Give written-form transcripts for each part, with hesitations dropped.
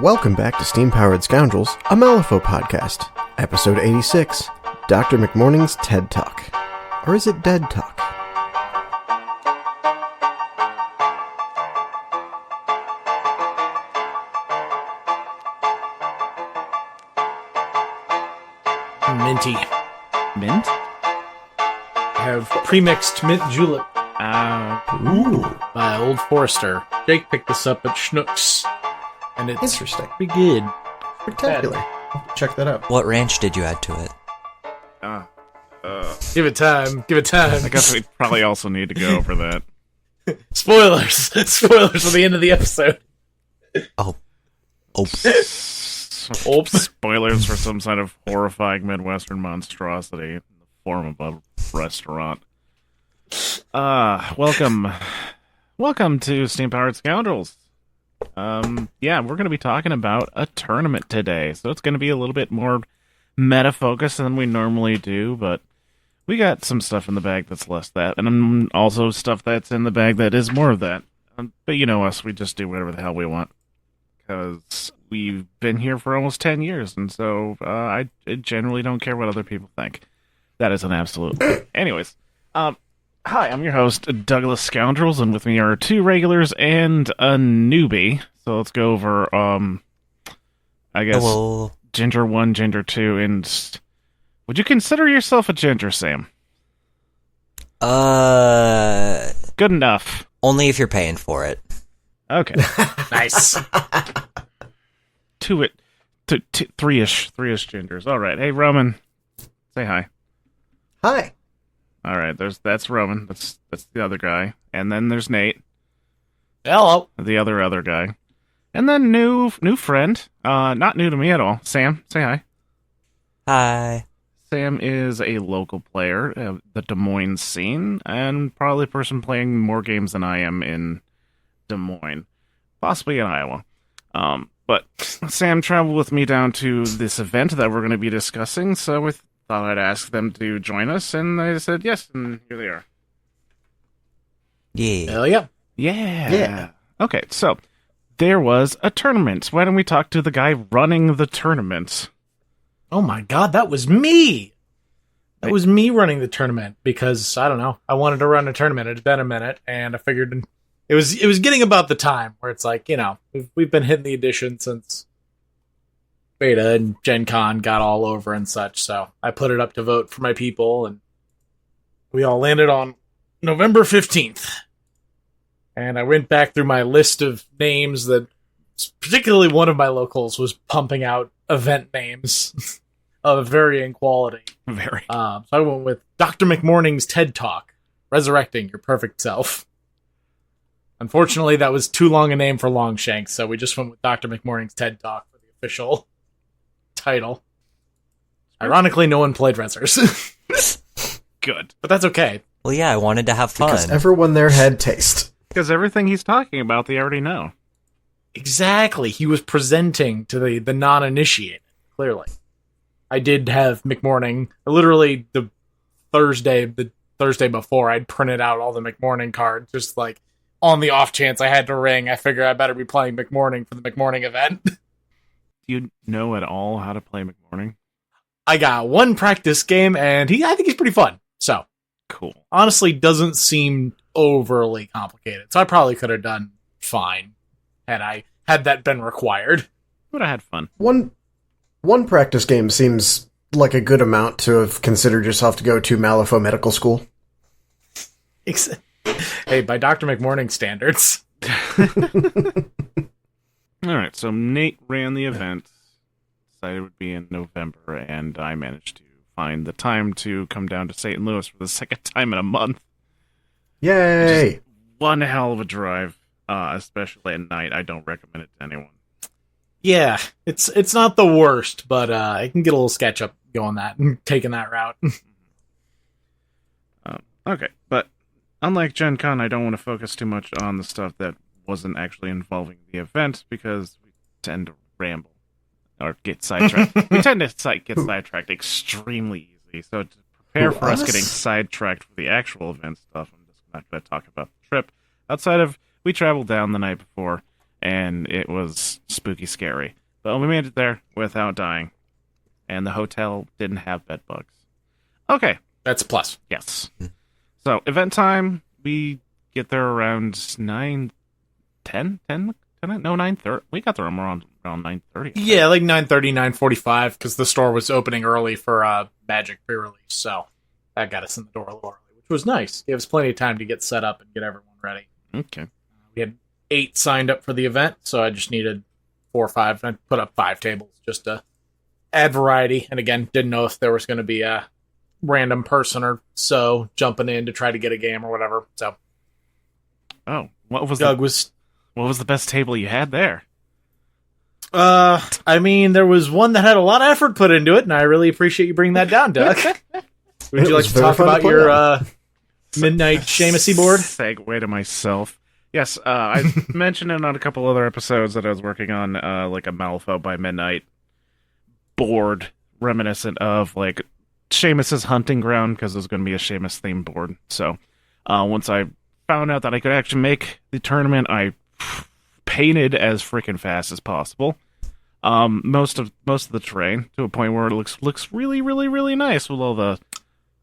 Welcome back to Steam-Powered Scoundrels, a Malifaux podcast, episode 86, Dr. McMourning's TED Talk. Or is it Dead Talk? Minty. Mint? I have pre-mixed mint julep. Ooh. By Old Forester. Jake picked this up at Schnucks. And it's Interesting. pretty good. Spectacular. Check that out. What ranch did you add to it? Give it time. Give it time. I guess we probably also need to go over that. Spoilers. Spoilers for the end of the episode. Oh. Oops. Oops. Spoilers for some kind of horrifying Midwestern monstrosity in the form of a restaurant. Welcome to Steam-Powered Scoundrels. Yeah, we're going to be talking about a tournament today, so it's going to be a little bit more meta-focused than we normally do, but we got some stuff in the bag that's less that, and also stuff that's in the bag that is more of that. But you know us, we just do whatever the hell we want, because we've been here for almost 10 years, and so I generally don't care what other people think. That is an absolute. Anyways, hi, I'm your host, Douglas Scoundrels, and with me are two regulars and a newbie. So let's go over, I guess, Hello. Ginger 1, Ginger 2, and would you consider yourself a Ginger, Sam? Good enough. Only if you're paying for it. Okay. Nice. Three-ish Gingers. All right. Hey, Roman, say hi. Hi. All right, that's Roman. That's the other guy, and then there's Nate, Hello. the other guy, and then new friend. Not new to me at all. Sam, say hi. Hi. Sam is a local player of the Des Moines scene, and probably a person playing more games than I am in Des Moines, possibly in Iowa. But Sam traveled with me down to this event that we're going to be discussing, so we thought I'd ask them to join us, and they said yes, and here they are. Yeah. Hell yeah. Yeah. Okay, so there was a tournament. Why don't we talk to the guy running the tournament? Oh my god, that was me! That was me running the tournament, because, I don't know, I wanted to run a tournament. It had been a minute, and I figured it was getting about the time where it's like, you know, we've been hitting the edition since Beta and Gen Con got all over and such, so I put it up to vote for my people, and we all landed on November 15th. And I went back through my list of names that, particularly one of my locals was pumping out event names of varying quality. Very. So I went with Dr. McMourning's TED Talk, Resurrecting Your Perfect Self. Unfortunately, that was too long a name for Longshanks, so we just went with Dr. McMourning's TED Talk for the official title. Ironically, no one played Rezzers. Good. But that's okay. Well, yeah, I wanted to have fun. Because everyone there had taste. Because everything he's talking about, they already know. Exactly. He was presenting to the non-initiated, clearly. I did have McMourning, literally the Thursday before, I'd printed out all the McMourning cards, just like, on the off chance I had to ring, I figure I better be playing McMourning for the McMourning event. Do you know at all how to play McMourning? I got one practice game, and I think he's pretty fun. So, Cool. honestly, doesn't seem overly complicated. So I probably could have done fine had that been required. Would have had fun. One practice game seems like a good amount to have considered yourself to go to Malifaux Medical School. Hey, by Dr. McMourning standards. Alright, so Nate ran the event. Decided it would be in November, and I managed to find the time to come down to St. Louis for the second time in a month. Yay! One hell of a drive, especially at night. I don't recommend it to anyone. Yeah, it's not the worst, but I can get a little sketch up going that and taking that route. Okay, but unlike Gen Con, I don't want to focus too much on the stuff that wasn't actually involving the event, because we tend to ramble or get sidetracked. We tend to get sidetracked extremely easy, so to prepare for us getting sidetracked for the actual event stuff, I'm just not going to talk about the trip. Outside of, we traveled down the night before, and it was spooky scary. But we made it there without dying, and the hotel didn't have bed bugs. Okay. That's a plus. Yes. So, event time, we get there around 9:10? 10? No, 9:30. We got there around 9:30. Yeah, like 9:30, 9:45, because the store was opening early for Magic pre-release, so that got us in the door a little early, which was nice. Gave us plenty of time to get set up and get everyone ready. Okay. We had 8 signed up for the event, so I just needed 4 or 5. I put up 5 tables just to add variety, and again, didn't know if there was going to be a random person or so jumping in to try to get a game or whatever. So, what was Doug what was the best table you had there? I mean, there was one that had a lot of effort put into it, and I really appreciate you bringing that down, Doug. Would you like to talk about your midnight Seamus board? Segue to myself. Yes, I mentioned it on a couple other episodes that I was working on, like a Malifaux by Midnight board reminiscent of like Seamus's hunting ground, because there's going to be a Seamus themed board. So once I found out that I could actually make the tournament, I painted as freaking fast as possible. Most of the terrain to a point where it looks really, really, really nice with all the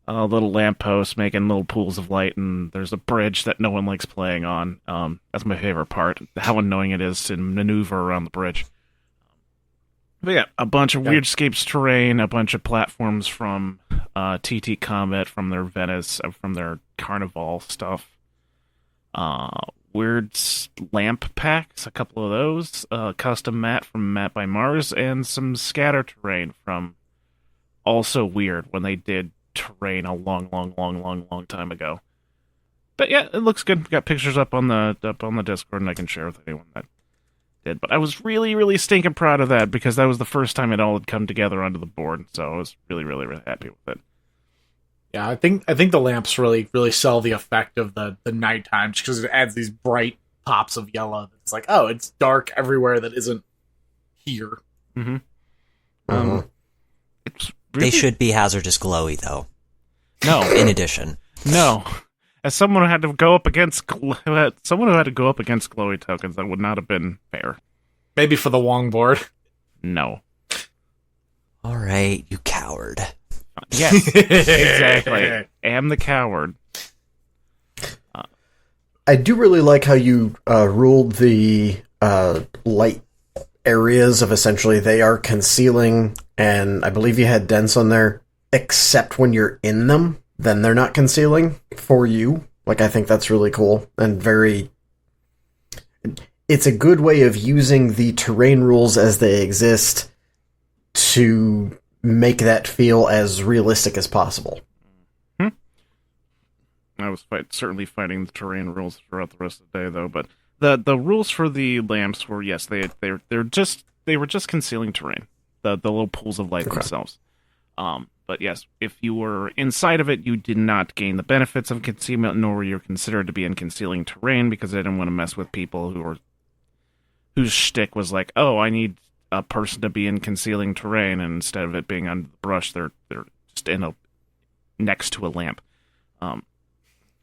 little lampposts making little pools of light, and there's a bridge that no one likes playing on. That's my favorite part, how annoying it is to maneuver around the bridge. But yeah, a bunch of Weirdscapes terrain, a bunch of platforms from TT Combat, from their Venice, from their Carnival stuff. Weird lamp packs, a couple of those. Custom mat from Mat by Mars, and some scatter terrain from Also Weird, when they did terrain a long time ago. But yeah, it looks good. Got pictures up on the Discord, and I can share with anyone that did. But I was really, really stinking proud of that, because that was the first time it all had come together onto the board. So I was really, really, really happy with it. Yeah, I think the lamps really, really sell the effect of the nighttime, just because it adds these bright pops of yellow. It's like, oh, it's dark everywhere that isn't here. Mm-hmm. It's really... They should be hazardous glowy, though. No. In addition. No. As someone who had to go up against glowy tokens, that would not have been fair. Maybe for the Wong board. No. All right, you coward. Yes, exactly. Am the coward. I do really like how you ruled the light areas of essentially they are concealing, and I believe you had dents on there, except when you're in them, then they're not concealing for you. Like, I think that's really cool and very... It's a good way of using the terrain rules as they exist to make that feel as realistic as possible. I was certainly fighting the terrain rules throughout the rest of the day, though. But the rules for the lamps were, yes, they were just concealing terrain, the little pools of light themselves. But yes, if you were inside of it, you did not gain the benefits of concealment, nor were you considered to be in concealing terrain, because they didn't want to mess with people whose shtick was like, oh, I need a person to be in concealing terrain, and instead of it being under the brush, they're just next to a lamp.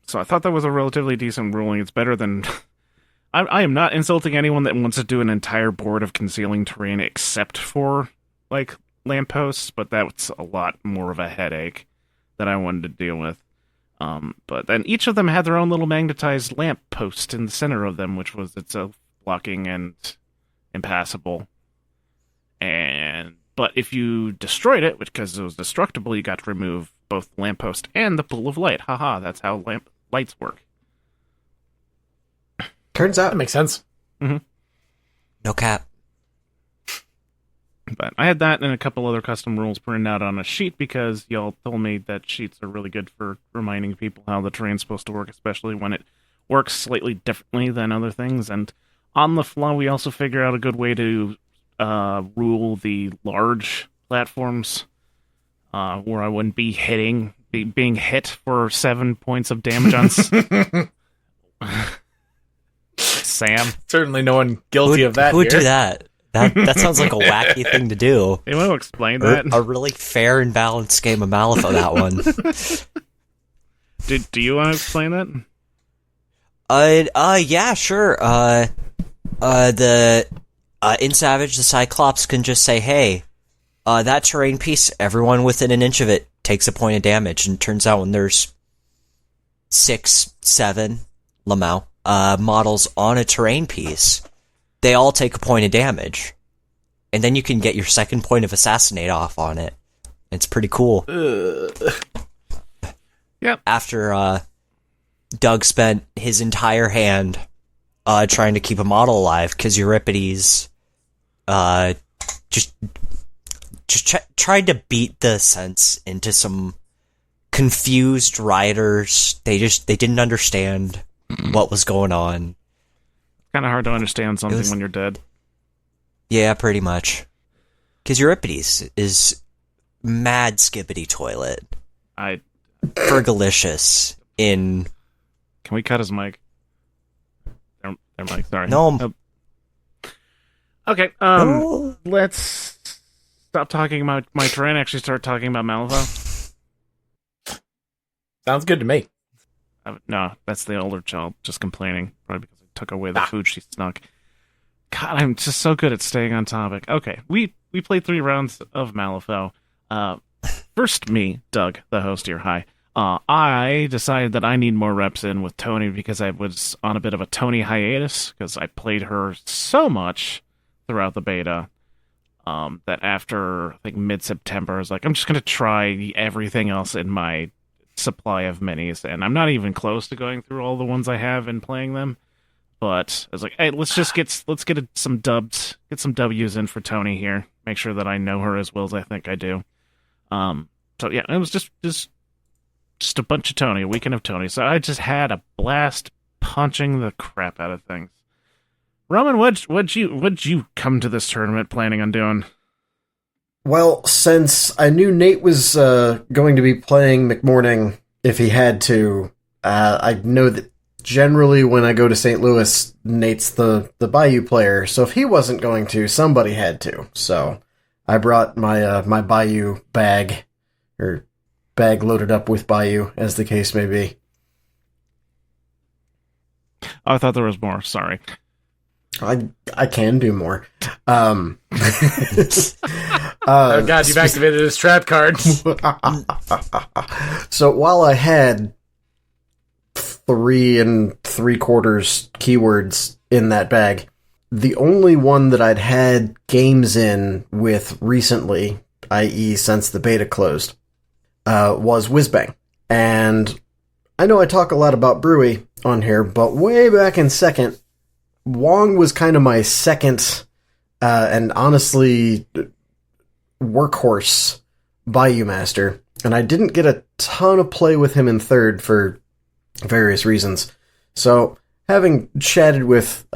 So I thought that was a relatively decent ruling. It's better than... I am not insulting anyone that wants to do an entire board of concealing terrain except for, like, lampposts, but that's a lot more of a headache that I wanted to deal with. But then each of them had their own little magnetized lamp post in the center of them, which was itself blocking and impassable. But if you destroyed it, because it was destructible, you got to remove both the lamppost and the pool of light. Haha, that's how lights work. Turns out that makes sense. Mm-hmm. No cap. But I had that and a couple other custom rules printed out on a sheet, because y'all told me that sheets are really good for reminding people how the terrain's supposed to work, especially when it works slightly differently than other things. And on the fly, we also figure out a good way to rule the large platforms, where I wouldn't be being hit for 7 points of damage on Sam. Certainly no one guilty of that. Who would do that? That sounds like a wacky thing to do. You want to explain that? A really fair and balanced game of Malifaux, that one. Do you want to explain that? Yeah, sure. In Savage, the Cyclops can just say, hey, that terrain piece, everyone within an inch of it takes a point of damage. And it turns out when there's 6, 7 Lamau models on a terrain piece, they all take a point of damage. And then you can get your second point of Assassinate off on it. It's pretty cool. Yep. After Doug spent his entire hand trying to keep a model alive because Euripides just tried to beat the sense into some confused riders. They didn't understand what was going on. Kind of hard to understand something when you're dead. Yeah, pretty much. Because Euripides is mad skibbity toilet. Fergalicious in... Can we cut his mic? Their mic, sorry. No. Okay, let's stop talking about my terrain, actually start talking about Malifaux. Sounds good to me. No, that's the older child just complaining, probably because I took away the food she snuck. God, I'm just so good at staying on topic. Okay, we played 3 rounds of Malifaux. First, me, Doug, the host here, hi. I decided that I need more reps in with Tony because I was on a bit of a Tony hiatus because I played her so much throughout the beta that after, I think, mid-September, I was like, I'm just going to try everything else in my supply of minis, and I'm not even close to going through all the ones I have and playing them. But I was like, hey, let's get some dubs, get some W's in for Tony here. Make sure that I know her as well as I think I do. So yeah, it was just a bunch of Tony, a weekend of Tony. So I just had a blast punching the crap out of things. Roman, what'd you come to this tournament planning on doing? Well, since I knew Nate was going to be playing McMourning if he had to, I know that generally when I go to St. Louis, Nate's the Bayou player, so if he wasn't going to, somebody had to. So I brought my my Bayou bag, or bag loaded up with Bayou, as the case may be. Oh, I thought there was more, sorry. I can do more. Oh god, you've activated his trap card. So while I had 3 3/4 keywords in that bag, the only one that I'd had games in with recently, i.e. since the beta closed, was Whizbang. And I know I talk a lot about Brewy on here, but way back in second, Wong was kind of my second, and honestly, workhorse Bayou Master. And I didn't get a ton of play with him in third for various reasons. So, having chatted with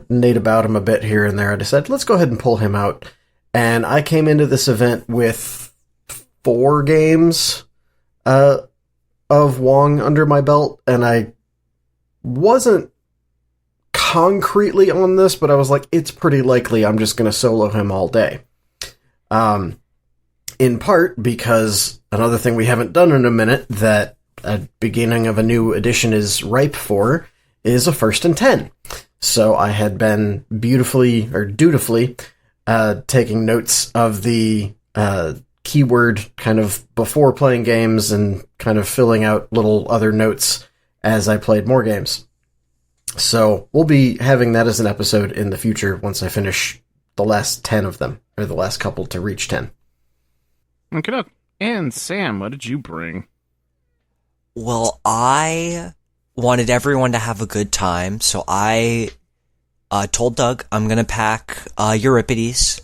Nate about him a bit here and there, I decided, let's go ahead and pull him out. And I came into this event with 4 games of Wong under my belt, and I wasn't concretely on this, but I was like, it's pretty likely I'm just going to solo him all day. In part because another thing we haven't done in a minute that a beginning of a new edition is ripe for is a 1st and 10. So I had been dutifully taking notes of the keyword kind of before playing games and kind of filling out little other notes as I played more games. So we'll be having that as an episode in the future once I finish the last 10 of them, or the last couple to reach 10. Okay, and Sam, what did you bring? Well, I wanted everyone to have a good time, so I told Doug I'm going to pack Euripides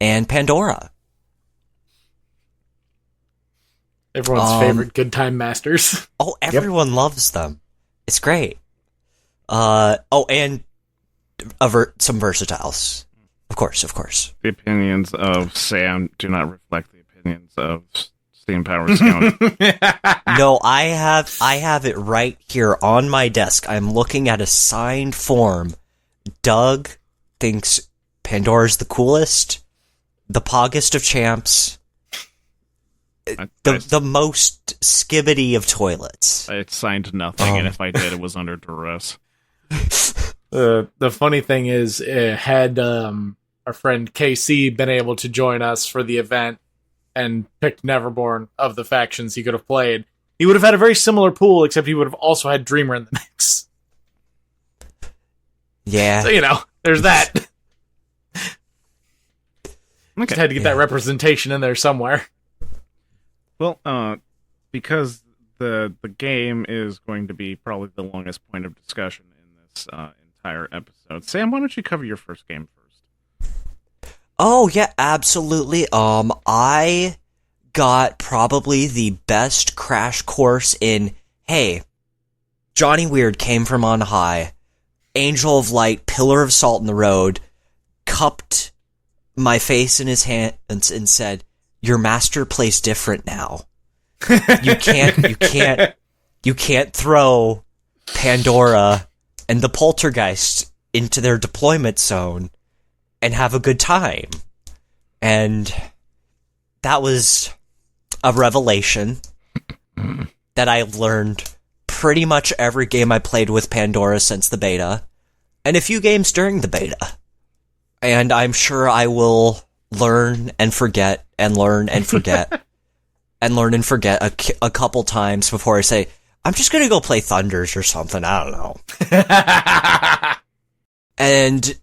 and Pandora. Everyone's favorite good time masters. Oh, everyone loves them. It's great. And some versatiles. Of course. The opinions of Sam do not reflect the opinions of Steam Power Scoundrels. No, I have it right here on my desk. I'm looking at a signed form. Doug thinks Pandora's the coolest, the poggest of champs, the most skibbity of toilets. I signed nothing, and if I did, it was under duress. The funny thing is, had our friend KC been able to join us for the event and picked Neverborn of the factions he could have played, he would have had a very similar pool, except he would have also had Dreamer in the mix. Yeah. So, there's that. Okay. Just had to get that representation in there somewhere. Well, because the game is going to be probably the longest point of discussion in this entire episode. Sam, why don't you cover your first game first? Oh, yeah, absolutely. I got probably the best crash course in, hey, Johnny Weird came from on high, angel of light, pillar of salt in the road, cupped my face in his hands and said, your master plays different now. You can't throw Pandora and the Poltergeist into their deployment zone and have a good time. And that was a revelation that I've learned pretty much every game I played with Pandora since the beta, and a few games during the beta. And I'm sure I will learn and forget and learn and forget and learn and forget a couple times before I say, I'm just going to go play Thunders or something. I don't know. And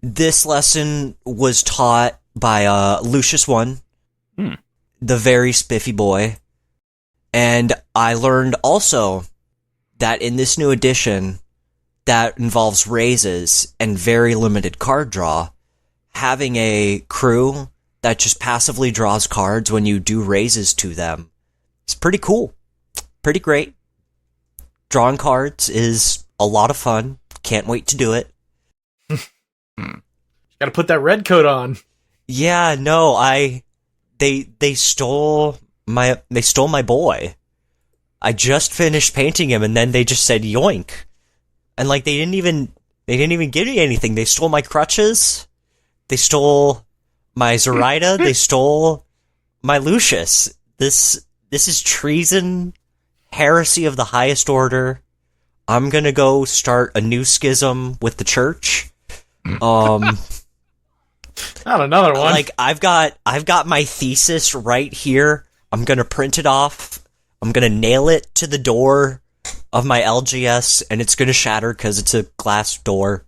this lesson was taught by Lucius One, the very spiffy boy. And I learned also that in this new edition that involves raises and very limited card draw, having a crew that just passively draws cards when you do raises to them is pretty cool. Pretty great. Drawing cards is a lot of fun. Can't wait to do it. Gotta put that red coat on. Yeah, no, they stole my boy. I just finished painting him and then they just said yoink. And they didn't even give me anything. They stole my crutches. They stole my Zoraida. They stole my Lucius. This is treason, heresy of the highest order. I'm gonna go start a new schism with the church. Not another one. I've got my thesis right here. I'm gonna print it off. I'm gonna nail it to the door of my LGS, and it's gonna shatter because it's a glass door.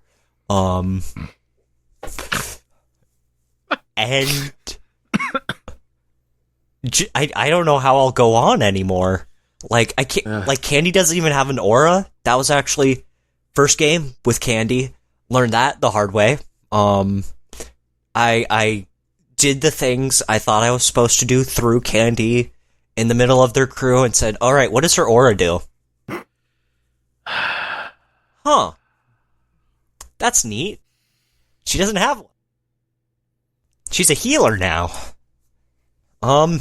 And I don't know how I'll go on anymore. I can't. Candy doesn't even have an aura. That was actually first game with Candy. Learned that the hard way. I did the things I thought I was supposed to do through Candy in the middle of their crew and said, all right, what does her aura do? Huh. That's neat. She doesn't have one. She's a healer now. And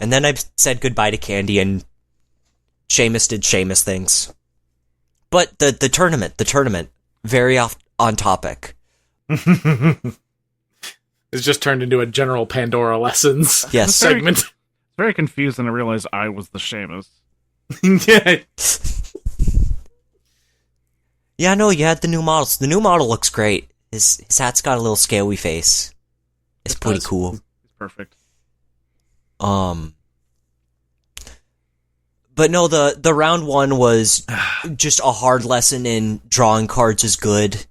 then I said goodbye to Candy and Seamus did Seamus things. But the tournament, very on topic. It's just turned into a general Pandora lessons segment. Very confused, and I realized I was the Seamus. Yeah. Yeah, no, you had the new models. The new model looks great. His hat's got a little scaly face. It's pretty cool. It's perfect. But no, the round one was just a hard lesson in drawing cards is good.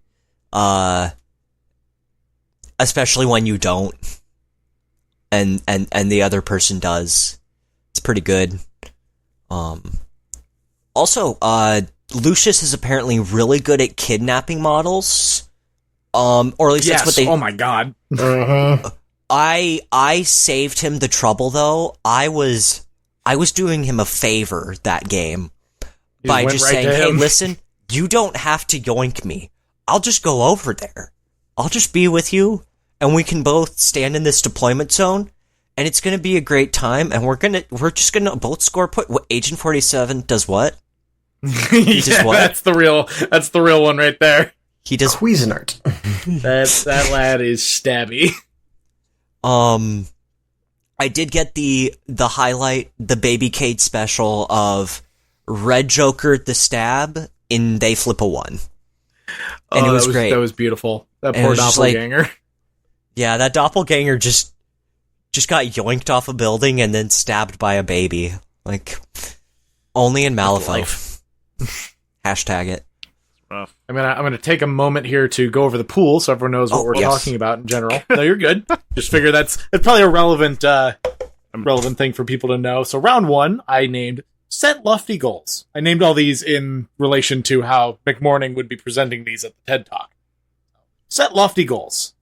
Especially when you don't. And the other person does. It's pretty good. Also, Lucius is apparently really good at kidnapping models. Or at least that's what they... Oh my god. I saved him the trouble, though. I was doing him a favor that game by just saying, hey, listen, you don't have to yoink me. I'll just go over there. I'll just be with you, and we can both stand in this deployment zone, and it's going to be a great time, and we're just going to both score what Agent 47 does what? He does what? That's the real one right there. He does Cuisinart. That lad is stabby. I did get the highlight, the Baby Cade special of Red Joker the stab in They Flip a 1. And it was great. That was beautiful. That And it poor was just like- doppelganger. Yeah, that doppelganger just got yoinked off a building and then stabbed by a baby. Like, only in Malifaux. Hashtag it. Rough. I'm gonna take a moment here to go over the pool so everyone knows what we're talking about in general. No, you're good. Just figure that's probably a relevant thing for people to know. So round 1, I named Set Lofty Goals. I named all these in relation to how McMourning would be presenting these at the TED Talk. Set lofty goals.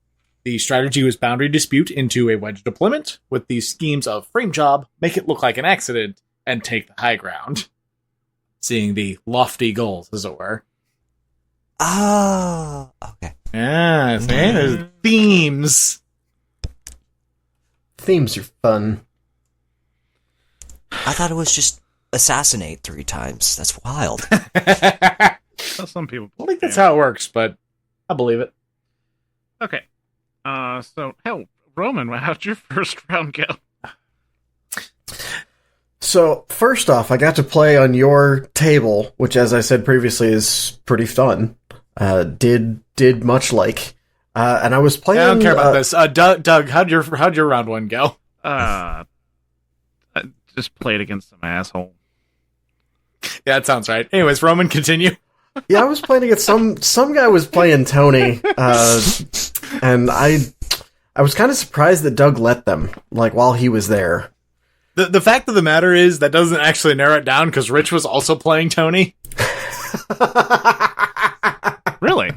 The strategy was boundary dispute into a wedge deployment with the schemes of frame job, make it look like an accident, and take the high ground. Seeing the lofty goals, as it were. Ah, okay. Yeah, see, there's themes. Themes are fun. I thought it was just assassinate 3 times. That's wild. I Some people. don't think that's how it works, but I believe it. Okay. So, hell, Roman, how'd your first round go? So, first off, I got to play on your table, which, as I said previously, is pretty fun. Did much like. And I was playing... I don't care about this. Doug, how'd your round 1 go? I just played against some asshole. Yeah, that sounds right. Anyways, Roman, continue. Yeah, I was playing against some guy was playing Tony, and I was kind of surprised that Doug let them, like, while he was there. The fact of the matter is that doesn't actually narrow it down because Rich was also playing Tony. Really?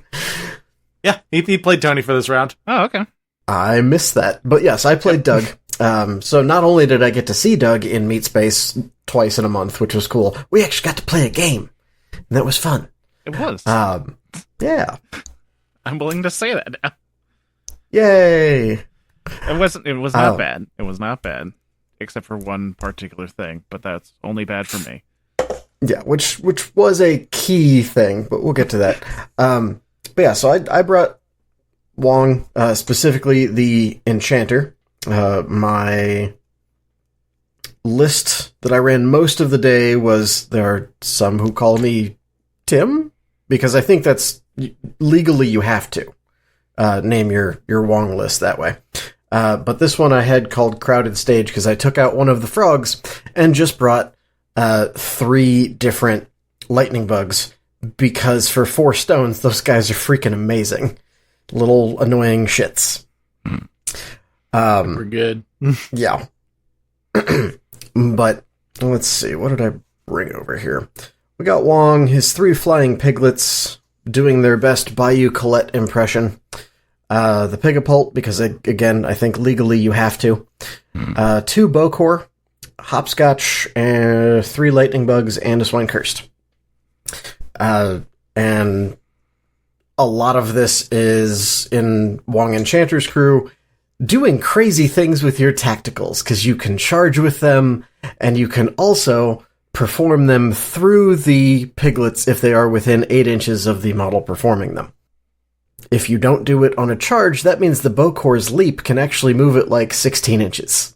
Yeah, he played Tony for this round. Oh, okay. I missed that, but yes, I played Doug. So not only did I get to see Doug in Meat Space twice in a month, which was cool, we actually got to play a game, and that was fun. It was. Yeah. I'm willing to say that now. Yay! It was not bad. It was not bad. Except for one particular thing, but that's only bad for me. Yeah, which was a key thing, but we'll get to that. But yeah, so I brought Wong, specifically the Enchanter. My list that I ran most of the day was, there are some who call me Tim, because I think that's legally you have to name your Wong list that way. But this one I had called Crowded Stage because I took out one of the frogs and just brought 3 different lightning bugs, because for 4 stones, those guys are freaking amazing. Little annoying shits. We're good. Yeah. But let's see, what did I bring over here? We got Wong, his 3 flying piglets doing their best Bayou Colette impression. The Pigapult, because again, I think legally you have to. 2 Bokor, Hopscotch, and 3 Lightning Bugs, and a Swinehurst. And a lot of this is in Wong Enchanter's crew, doing crazy things with your tacticals, because you can charge with them, and you can also perform them through the piglets if they are within 8 inches of the model performing them. If you don't do it on a charge, that means the Bokor's leap can actually move it like 16 inches.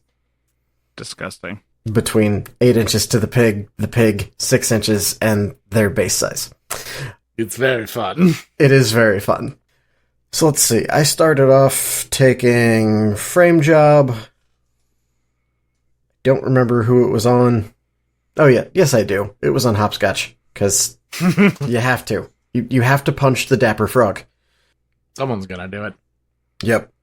Disgusting. Between 8 inches to the pig 6 inches, and their base size. It's very fun. It is very fun. So let's see. I started off taking Frame Job. Don't remember who it was on. Oh yeah, yes I do. It was on Hopscotch, because you have to. You have to punch the Dapper Frog. Someone's gonna do it. Yep.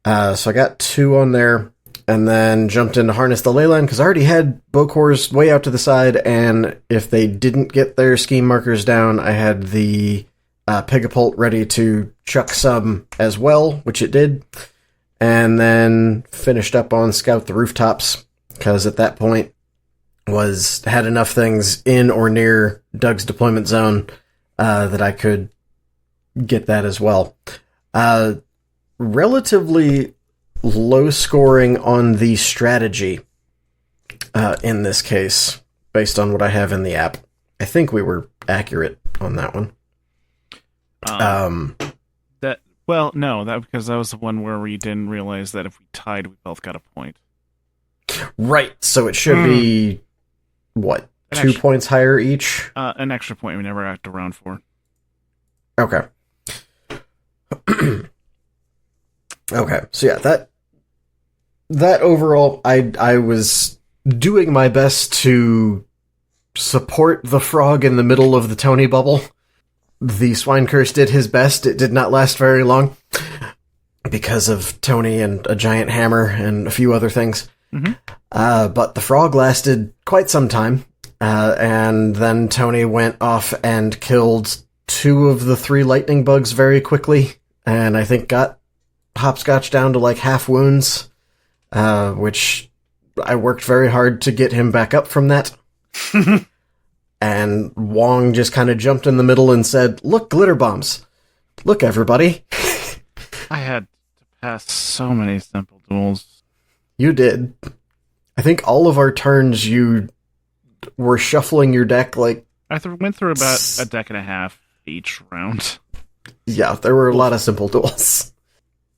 So I got 2 on there, and then jumped into Harness the Leyline, because I already had Bokors way out to the side, and if they didn't get their scheme markers down, I had the Pigapult ready to chuck some as well, which it did. And then finished up on Scout the Rooftops, because at that point had enough things in or near Doug's deployment zone that I could get that as well. Relatively low scoring on the strategy in this case, based on what I have in the app. I think we were accurate on that one. Because that was the one where we didn't realize that if we tied, we both got a point. Right, so it should be, what, 2 points higher each? An extra point we never got to round 4. Okay. Okay. So yeah, that overall, I was doing my best to support the frog in the middle of the Tony bubble. The swine curse did his best. It did not last very long because of Tony and a giant hammer and a few other things. Mm-hmm. But the frog lasted quite some time. And then Tony went off and killed 2 of the 3 lightning bugs very quickly. And I think got Hopscotch down to like half wounds, which I worked very hard to get him back up from that. And Wong just kind of jumped in the middle and said, "Look, glitter bombs. Look, everybody." I had to pass so many simple duels. You did. I think all of our turns you were shuffling your deck like... I went through about a deck and a half each round. Yeah, there were a lot of simple duels.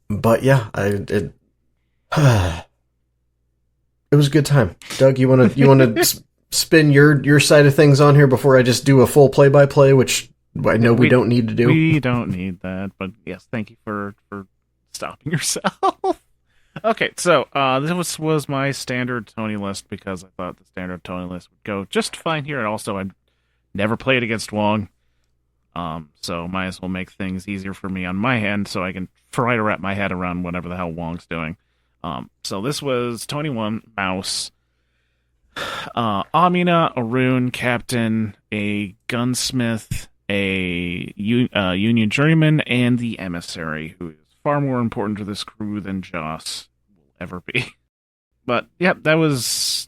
But yeah, it was a good time. Doug, you want to spin your side of things on here before I just do a full play-by-play, which I know we don't need to do? We don't need that, but yes, thank you for stopping yourself. Okay, so this was my standard Tony list because I thought the standard Tony list would go just fine here, and also I never played against Wong, so might as well make things easier for me on my hand so I can try to wrap my head around whatever the hell Wong's doing. So this was Tony 1, Mouse, Amina, a rune, captain, a gunsmith, a Union journeyman, and the emissary, who is far more important to this crew than Joss will ever be. But yeah, that was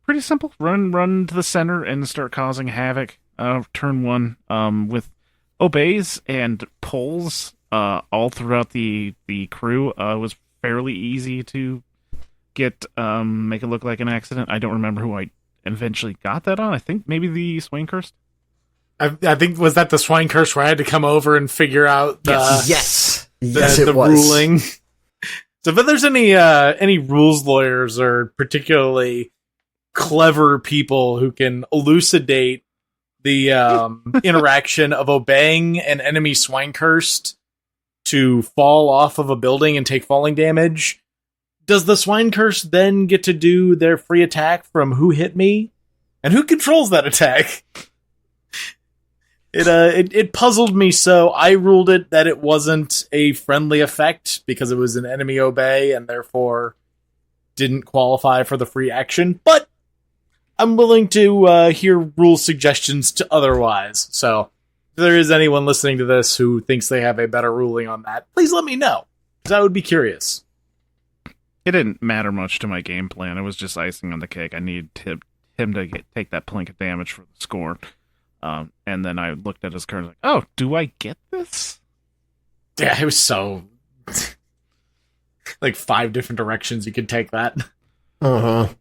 pretty simple. Run to the center and start causing havoc. Turn 1, with obeys and pulls all throughout the crew. Was fairly easy to get make it look like an accident. I don't remember who I eventually got that on. I think maybe the Swain Cursed. I think, was that the swine curse where I had to come over and figure out the it was. ruling? So if there's any rules lawyers or particularly clever people who can elucidate the interaction of obeying an enemy swine cursed to fall off of a building and take falling damage, does the swine curse then get to do their free attack from who hit me? And who controls that attack? It puzzled me, so I ruled it that it wasn't a friendly effect because it was an enemy obey and therefore didn't qualify for the free action. But I'm willing to hear rule suggestions to otherwise. So if there is anyone listening to this who thinks they have a better ruling on that, please let me know, because I would be curious. It didn't matter much to my game plan. It was just icing on the cake. I need him to take that plink of damage for the score. And then I looked at his card and was like, oh, do I get this? Yeah, it was so... like 5 different directions you could take that. Uh-huh. I'm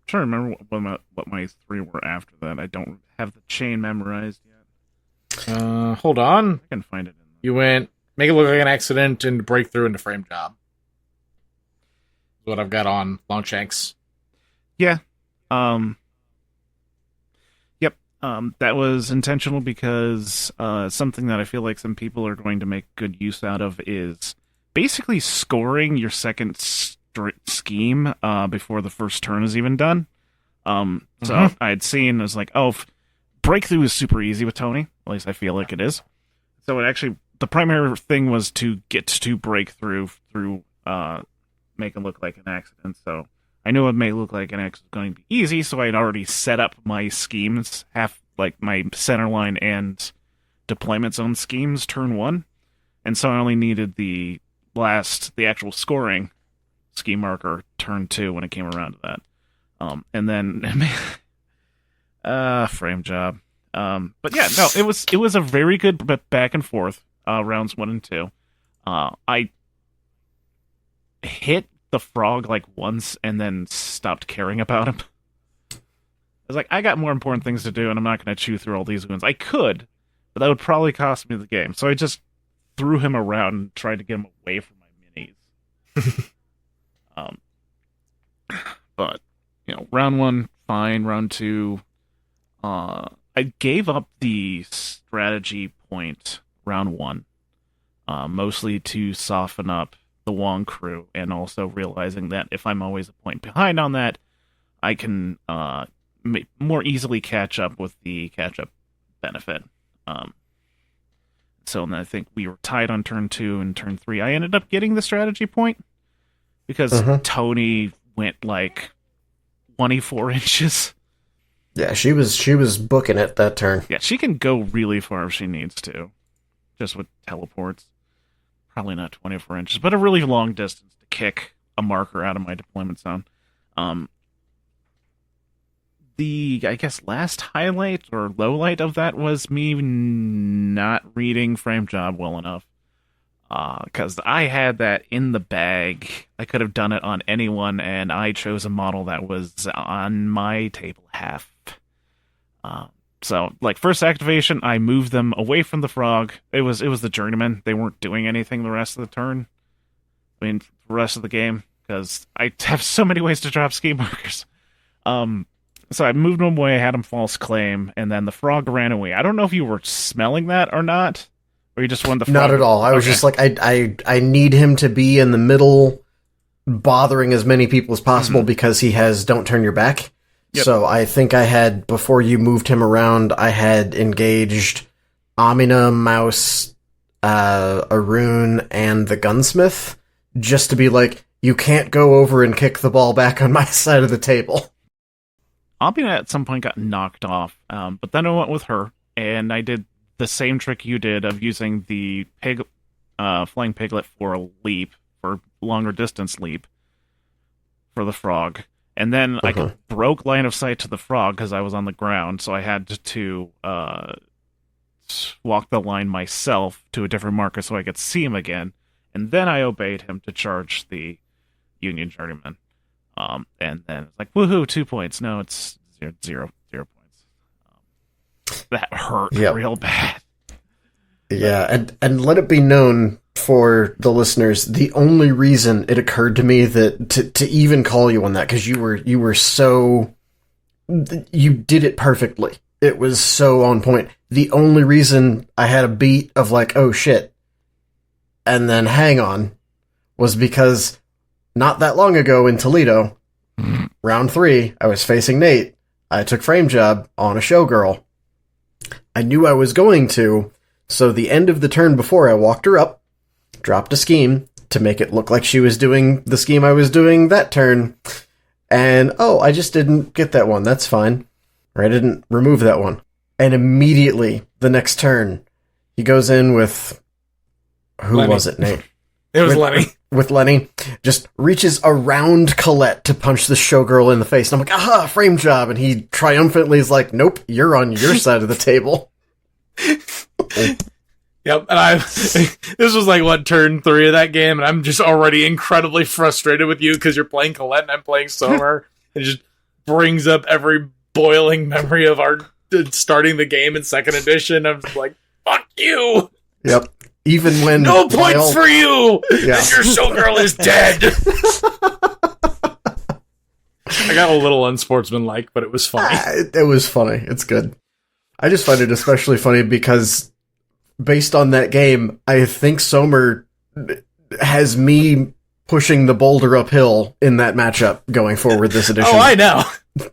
trying to remember what my 3 were after that. I don't have the chain memorized yet. Hold on. I can find it. You went, make it look like an accident and break through into frame job. That's what I've got on Longshanks. Yeah. That was intentional because something that I feel like some people are going to make good use out of is basically scoring your second scheme before the first turn is even done. So I had seen, I was like, breakthrough is super easy with Tony. At least I feel like it is. So it actually, the primary thing was to get to breakthrough through make it look like an accident. So I knew it may look like an X was going to be easy, so I'd already set up my schemes, like my center line and deployment zone schemes turn 1. And so I only needed the actual scoring scheme marker turn 2 when it came around to that. And then frame job. But yeah, no, it was a very good back and forth, rounds 1 and 2. I hit the frog like once and then stopped caring about him. I was like, I got more important things to do and I'm not going to chew through all these wounds. I could, but that would probably cost me the game. So I just threw him around and tried to get him away from my minis. But, round 1, fine. Round 2, I gave up the strategy point round 1, mostly to soften up the Wong crew, and also realizing that if I'm always a point behind on that, I can more easily catch up with the catch-up benefit. So I think we were tied on turn 2 and turn 3. I ended up getting the strategy point because Tony went like 24 inches. Yeah, she was booking it that turn. Yeah, she can go really far if she needs to, just with teleports. Probably not 24 inches, but a really long distance to kick a marker out of my deployment zone. The, I guess, last highlight or low light of that was me not reading frame job well enough. Because I had that in the bag. I could have done it on anyone, and I chose a model that was on my table half. So, like, first activation, I moved them away from the frog. It was the journeyman. They weren't doing anything the rest of the turn. I mean, the rest of the game, because I have so many ways to drop ski markers. So I moved them away, had them false claim, and then the frog ran away. I don't know if you were smelling that or not, or you just wanted the frog. Not at all. I was just like, I need him to be in the middle, bothering as many people as possible because he has Don't Turn Your Back. Yep. So I think I had, before you moved him around, I had engaged Amina, Mouse, Arun, and the gunsmith, just to be like, you can't go over and kick the ball back on my side of the table. Amina at some point got knocked off, but then I went with her, and I did the same trick you did of using the flying piglet for a leap, for longer distance leap, for the frog. And then I broke line of sight to the frog because I was on the ground, so I had to walk the line myself to a different marker so I could see him again. And then I obeyed him to charge the Union Journeyman. And then it's like, woohoo, 2 points. No, it's zero points. That hurt real bad. Yeah, and let it be known for the listeners, the only reason it occurred to me that to even call you on that, because you were so, you did it perfectly. It was so on point. The only reason I had a beat of like, oh shit, and then hang on, was because not that long ago in Toledo, round 3, I was facing Nate. I took frame job on a showgirl. I knew I was going to, so the end of the turn before, I walked her up, dropped a scheme to make it look like she was doing the scheme I was doing that turn, and I just didn't get that one. That's fine. Or I didn't remove that one. And immediately, the next turn, he goes in with... Who Lenny. Was it, Nate? It was Lenny. With Lenny, just reaches around Colette to punch the showgirl in the face. And I'm like, aha, frame job. And he triumphantly is like, nope, you're on your side of the table. Yep, and this was like, what, turn 3 of that game, and I'm just already incredibly frustrated with you because you're playing Colette and I'm playing Somer. It just brings up every boiling memory of our starting the game in 2nd edition. I'm just like, fuck you! Yep. Even when... No points for you! Yeah. And your showgirl is dead! I got a little unsportsmanlike, but it was funny. It was funny. It's good. I just find it especially funny because based on that game, I think Somer has me pushing the boulder uphill in that matchup going forward this edition. Oh, I know.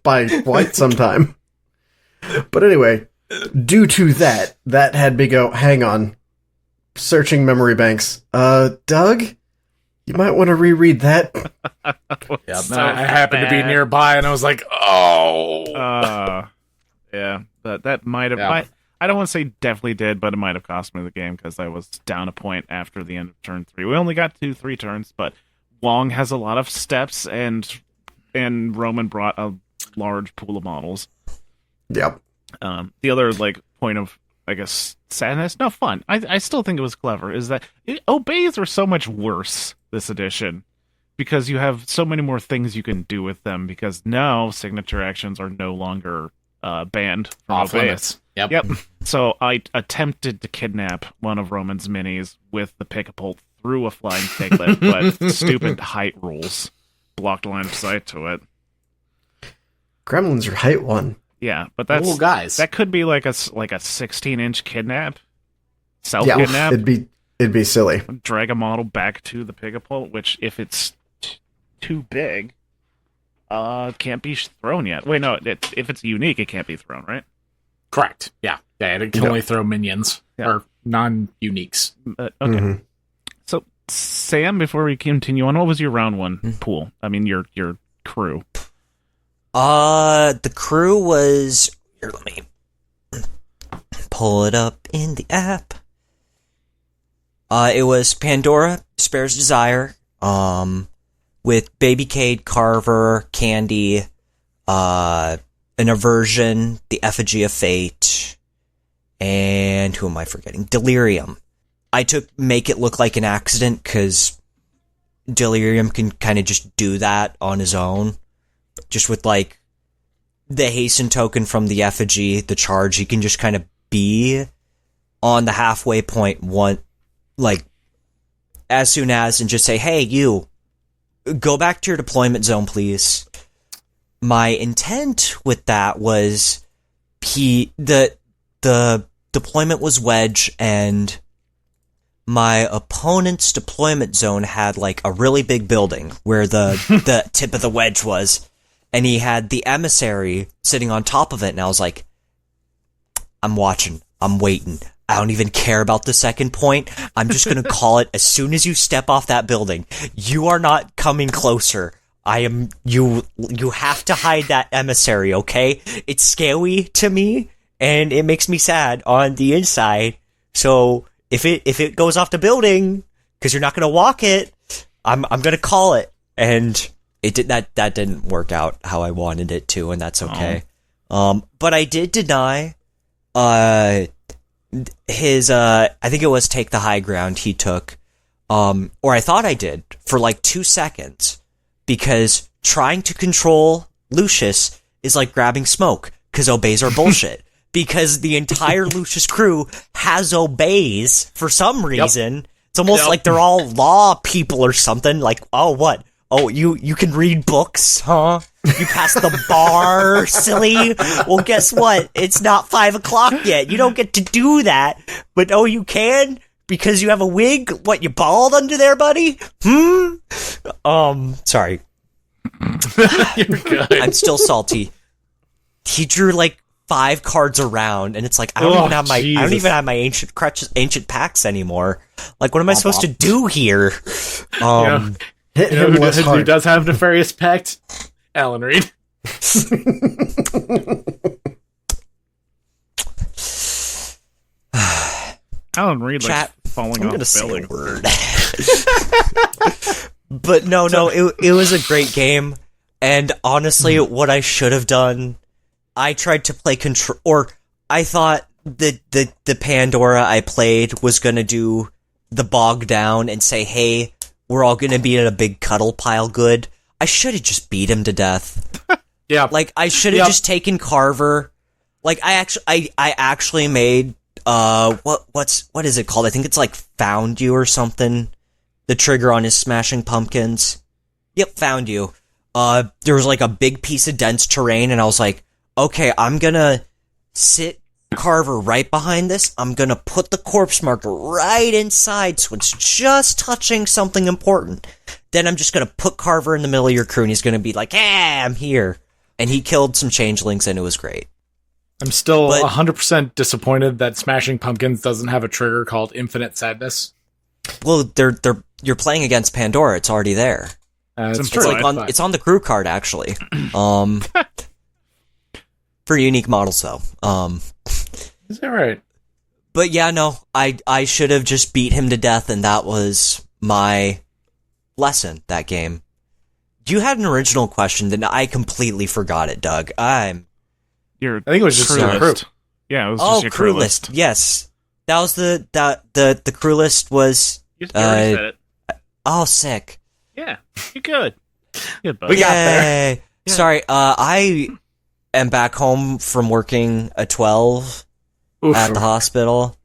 By quite some time. But anyway, due to that had me go, hang on, searching memory banks. Doug, you might want to reread that. Yeah, so I happened to be nearby, and I was like, oh. Yeah, but that might have... I don't want to say definitely did, but it might have cost me the game because I was down a point after the end of turn 3. We only got 3 turns, but Wong has a lot of steps, and Roman brought a large pool of models. Yep. The other point of, I guess, sadness, no, fun. I still think it was clever, is that obeys are so much worse this edition because you have so many more things you can do with them because now signature actions are no longer banned from off obeys. Limits. Yep. So I attempted to kidnap one of Roman's minis with the pick-a-pult through a flying piglet, but stupid height rules blocked line of sight to it. Gremlins are height 1. Yeah, but that's guys. That could be like a 16-inch kidnap. self-kidnap, it'd be silly. drag a model back to the Pigapult, which, if it's too big, can't be thrown yet. Wait, no, if it's unique, it can't be thrown, right? Correct. Yeah. It can only throw minions or non-uniques. Okay. Mm-hmm. So, Sam, before we continue on, what was your round one pool? I mean, your crew. The crew was... Here, let me pull it up in the app. It was Pandora, Despair's Desire, with Baby Cade, Carver, Candy, an Aversion, the Effigy of Fate, and who am I forgetting? Delirium. I took Make It Look Like an Accident, because Delirium can kind of just do that on his own. Just with, like, the hasten token from the Effigy, the charge, he can just kind of be on the halfway point as soon as, and just say, hey, you, go back to your deployment zone, please. My intent with that was the deployment was Wedge, and my opponent's deployment zone had, like, a really big building where the tip of the wedge was, and he had the emissary sitting on top of it, and I was like, I'm watching, I'm waiting. I don't even care about the second point. I'm just going to call it as soon as you step off that building. You are not coming closer. You have to hide that emissary, okay? It's scary to me, and it makes me sad on the inside. So if it goes off the building, because you're not going to walk it, I'm going to call it. And it did that didn't work out how I wanted it to, and that's okay. But I did deny his I think it was Take the High Ground he took, or I thought I did, for like 2 seconds, because trying to control Lucius is like grabbing smoke, because obeys are bullshit. Because the entire Lucius crew has obeys for some reason. Yep. It's almost like they're all law people or something. Like, oh, what? Oh, you can read books, huh? You passed the bar, silly? Well, guess what? It's not 5 o'clock yet. You don't get to do that. But oh, you can? Because you have a wig? What, you bald under there, buddy? Sorry. You're good. I'm still salty. He drew like 5 cards around, and it's like, I don't even have my ancient crutches, ancient packs anymore. Like, what am I supposed to do here? Hit him less hard. Who does have Nefarious Pact? Alan Reed. Alan Reed, Chat, like, falling I'm off gonna the building. Say a word. But no, it was a great game. And honestly, what I should have done, I tried to play control, or I thought the Pandora I played was gonna do the bog down and say, hey, we're all gonna be in a big cuddle pile good. I should have just beat him to death. Yeah. Like, I should have just taken Carver. Like, I actually made, what is it called? I think it's like Found You or something. The trigger on his Smashing Pumpkins. Yep, Found You. There was like a big piece of dense terrain, and I was like, okay, I'm gonna sit Carver right behind this. I'm gonna put the corpse marker right inside, so it's just touching something important. Then I'm just gonna put Carver in the middle of your crew, and he's gonna be like, "Hey, I'm here." And he killed some changelings, and it was great. I'm still 100% disappointed that Smashing Pumpkins doesn't have a trigger called Infinite Sadness. Well, you're playing against Pandora. It's already there. It's It's true. like it's on the crew card, actually. For unique models, though. Is that right? But yeah, no, I should have just beat him to death, and that was my lesson that game. You had an original question, then I completely forgot it, Doug. I think it was just crew your crew. list. Yeah, it was just your crew list. Yes, that was the crew list was. You already said it. Oh, sick. Yeah, you good. Good, bud. We got there. Yay. Sorry, I am back home from working a 12 at the hospital.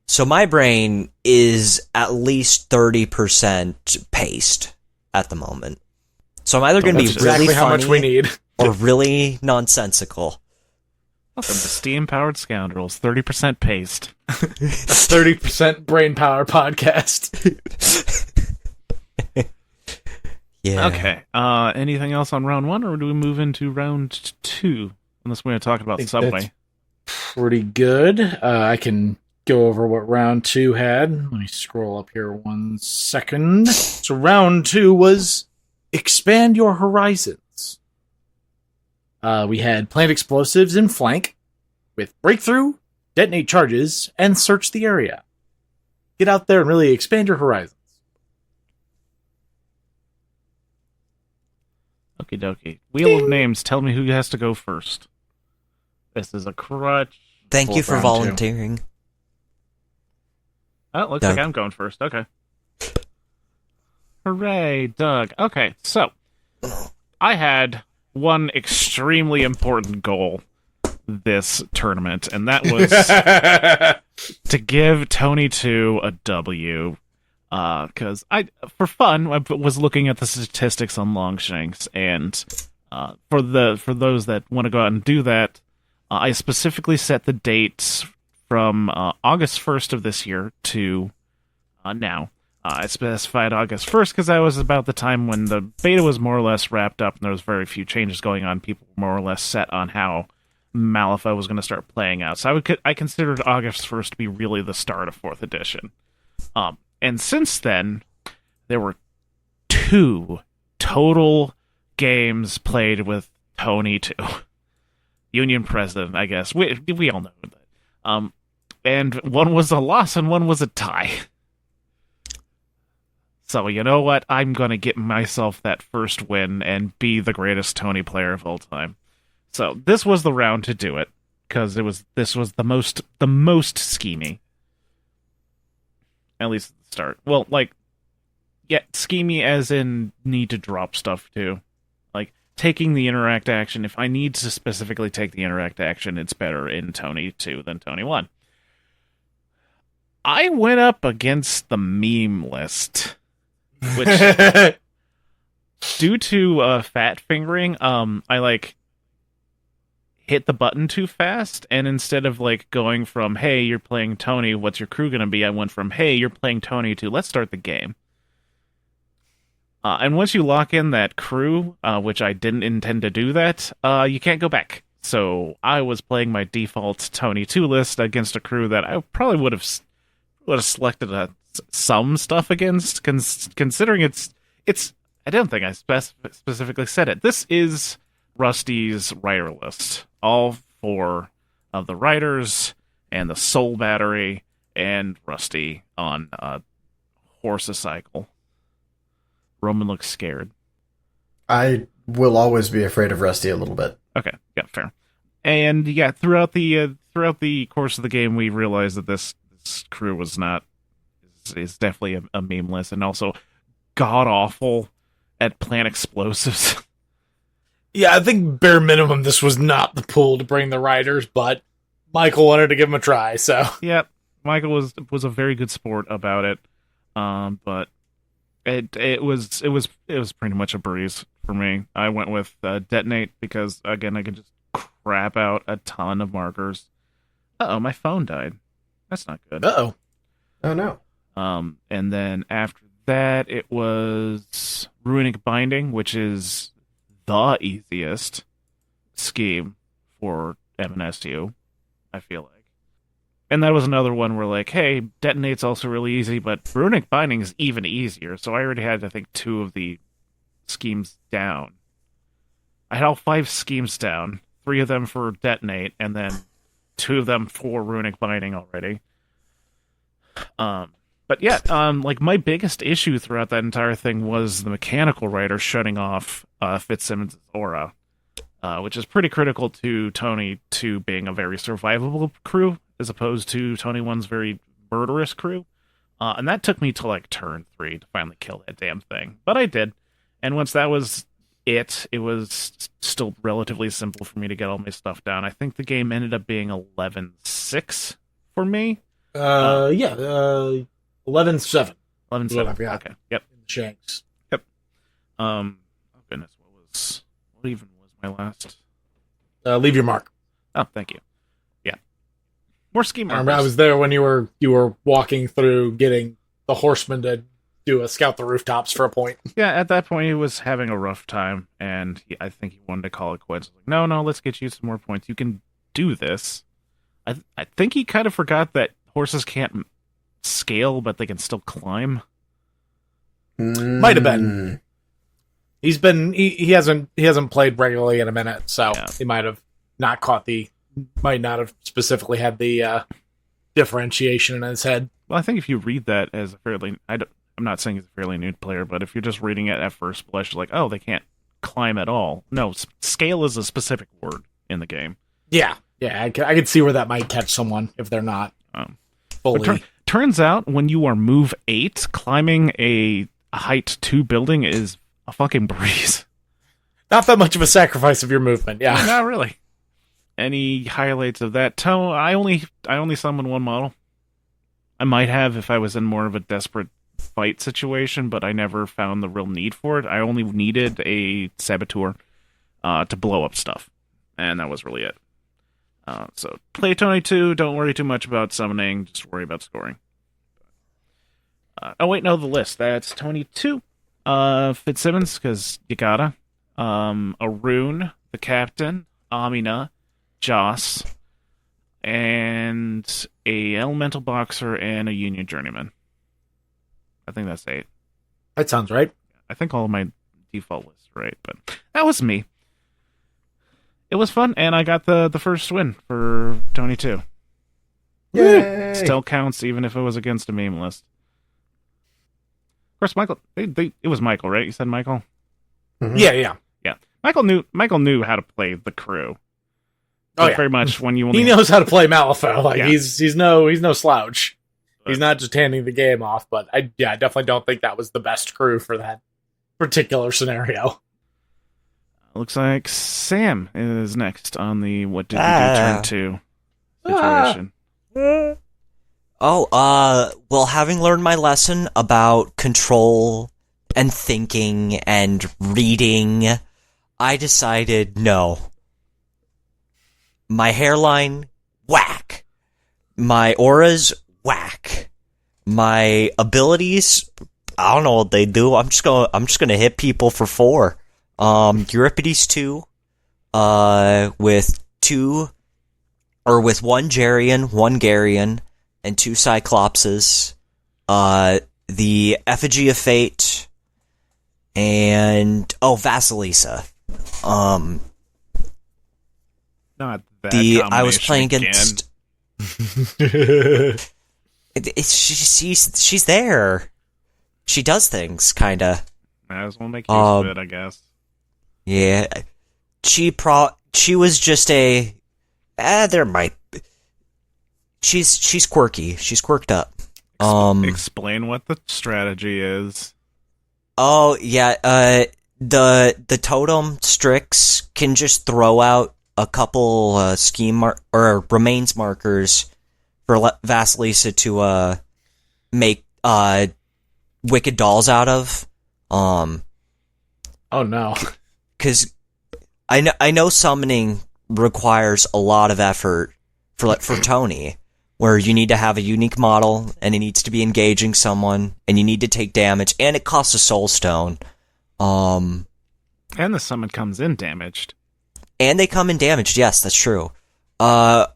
So my brain is at least 30% paced at the moment. So I'm either going to be That's really exactly how funny much we need. or really nonsensical. Welcome to Steam-Powered Scoundrels, 30% paste. 30% brain power podcast. Yeah. Okay. Anything else on round 1, or do we move into round 2? Unless we're going to talk about think Subway. Pretty good. I can go over what round 2 had. Let me scroll up here 1 second. So round 2 was expand your horizons. We had plant explosives in flank with breakthrough, detonate charges, and search the area. Get out there and really expand your horizons. Okie dokie. Wheel of Names, tell me who has to go first. This is a crutch. Thank you for round 2. volunteering. Oh, it looks Doug. like I'm going first. Okay. Hooray, Doug. Okay, so I had one extremely important goal this tournament, and that was to give Tony 2 a W. Because for fun, I was looking at the statistics on Longshanks, and for those that want to go out and do that, I specifically set the dates from August 1st of this year to now. I specified August 1st because that was about the time when the beta was more or less wrapped up and there was very few changes going on. People were more or less set on how Malifaux was going to start playing out. So I considered August 1st to be really the start of 4th edition. And since then, there were 2 total games played with Tony 2. Union President, I guess. We all know that. And one was a loss and one was a tie. So, you know what? I'm going to get myself that first win and be the greatest Tony player of all time. So, this was the round to do it, because this was the most schemy. At least at the start. Well, schemy as in need to drop stuff, too. Like, taking the interact action, if I need to specifically take the interact action, it's better in Tony 2 than Tony 1. I went up against the meme list, which, due to fat fingering, I hit the button too fast, and instead of going from, hey, you're playing Tony, what's your crew gonna be, I went from, hey, you're playing Tony, to let's start the game. And once you lock in that crew, which I didn't intend to do that, you can't go back. So I was playing my default Tony 2 list against a crew that I probably would have selected some stuff against, considering it's. I don't think I specifically said it. This is Rusty's writer list. All 4 of the writers and the Soul Battery and Rusty on Horse a Cycle. Roman looks scared. I will always be afraid of Rusty a little bit. Okay, yeah, fair. And yeah, throughout the course of the game, we realized that this crew was not is definitely a meme list, and also god awful at plant explosives. Yeah, I think bare minimum this was not the pool to bring the riders, but Michael wanted to give him a try, so. Yeah, Michael was a very good sport about it. But it was pretty much a breeze for me. I went with detonate because again I can just crap out a ton of markers. Uh-oh, my phone died. That's not good. Uh-oh. Oh, no. And then after that, it was Runic Binding, which is the easiest scheme for MNSU, I feel like. And that was another one where, hey, Detonate's also really easy, but Runic Binding is even easier, so I already had, I think, 2 of the schemes down. I had all 5 schemes down, 3 of them for Detonate, and then 2 of them for Runic Binding already. But yeah, my biggest issue throughout that entire thing was the mechanical writer shutting off Fitzsimmons' aura, which is pretty critical to Tony 2 being a very survivable crew, as opposed to Tony 1's very murderous crew. And that took me to turn 3 to finally kill that damn thing. But I did. And once that was it was still relatively simple for me to get all my stuff down. I think the game ended up being 11-6 for me. 11-7. 11-7. Yeah. Okay. Yep. Shanks. Yep. Oh goodness, what even was my last? Leave your mark. Oh, thank you. More ski I markers. remember I was there when you were walking through getting the horseman to do a scout the rooftops for a point. Yeah, at that point he was having a rough time, and I think he wanted to call it quits. Like, no, let's get you some more points. You can do this. I think he kind of forgot that horses can't scale, but they can still climb. Might have been. He hasn't played regularly in a minute, so he might not have specifically had the differentiation in his head. Well, I think if you read that as a fairly, I'm not saying he's a fairly new player, but if you're just reading it at first blush, like, oh, they can't climb at all. No, scale is a specific word in the game. Yeah, I could see where that might catch someone if they're not fully. Turns out, when you are move 8, climbing a height 2 building is a fucking breeze. Not that much of a sacrifice of your movement, yeah. Not really. Any highlights of that? I only summoned one model. I might have if I was in more of a desperate fight situation, but I never found the real need for it. I only needed a saboteur to blow up stuff, and that was really it. So play Tony 2, don't worry too much about summoning, just worry about scoring. The list. That's Tony 2. Fitzsimmons, because you gotta. Arun, the captain. Amina, Joss, and a elemental boxer and a union journeyman. I think that's 8. That sounds right. I think all of my default lists are right, but that was me. It was fun, and I got the first win for Tony 2. Yay! Still counts, even if it was against a meme list. Of course, Michael. It was Michael, right? You said Michael. Mm-hmm. Yeah. Michael knew how to play the crew. Very much when you only he knows how to play Malifaux. Like Yeah. he's no slouch. He's not just handing the game off. But I definitely don't think that was the best crew for that particular scenario. Looks like Sam is next on the what did we do turn 2 situation. Well, having learned my lesson about control and thinking and reading, I decided no. My hairline, whack. My auras, whack. My abilities, I don't know what they do. I'm just gonna hit people for 4. Euripides 2, with 1 Jarian, 1 Garian, and 2 Cyclopses, the Effigy of Fate, and Vasilisa. Not that I was playing combination against. She's there. She does things, kinda. Might as well make use of it, I guess. Yeah, she was just a. There might. She's quirky. She's quirked up. Explain what the strategy is. Oh yeah. The totem Strix can just throw out a couple scheme or remains markers for Vasilisa to make wicked dolls out of. Oh no. Because I know summoning requires a lot of effort for Tony, where you need to have a unique model, and it needs to be engaging someone, and you need to take damage, and it costs a soul stone. And the summon comes in damaged. And they come in damaged, yes, that's true. I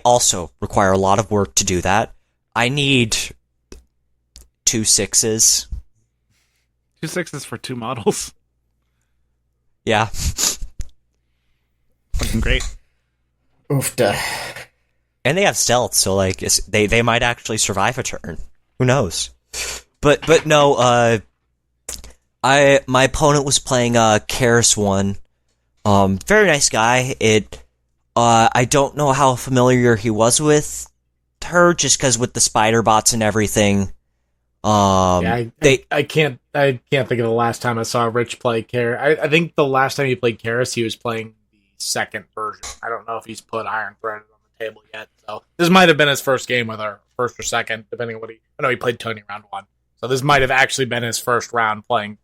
also require a lot of work to do that. I need 2 6s. 2 6s for 2 models. Yeah. Fucking great. Oofda. And they have stealth, so like they might actually survive a turn. Who knows? But no, my opponent was playing Karis 1. Very nice guy. I don't know how familiar he was with her, just because with the spider bots and everything. I can't think of the last time I saw Rich play Karis. I think the last time he played Karis, he was playing the second version. I don't know if he's put Iron Threaded on the table yet. So this might have been his first game with her, first or second, depending on what I know he played Tony round 1. So this might have actually been his first round playing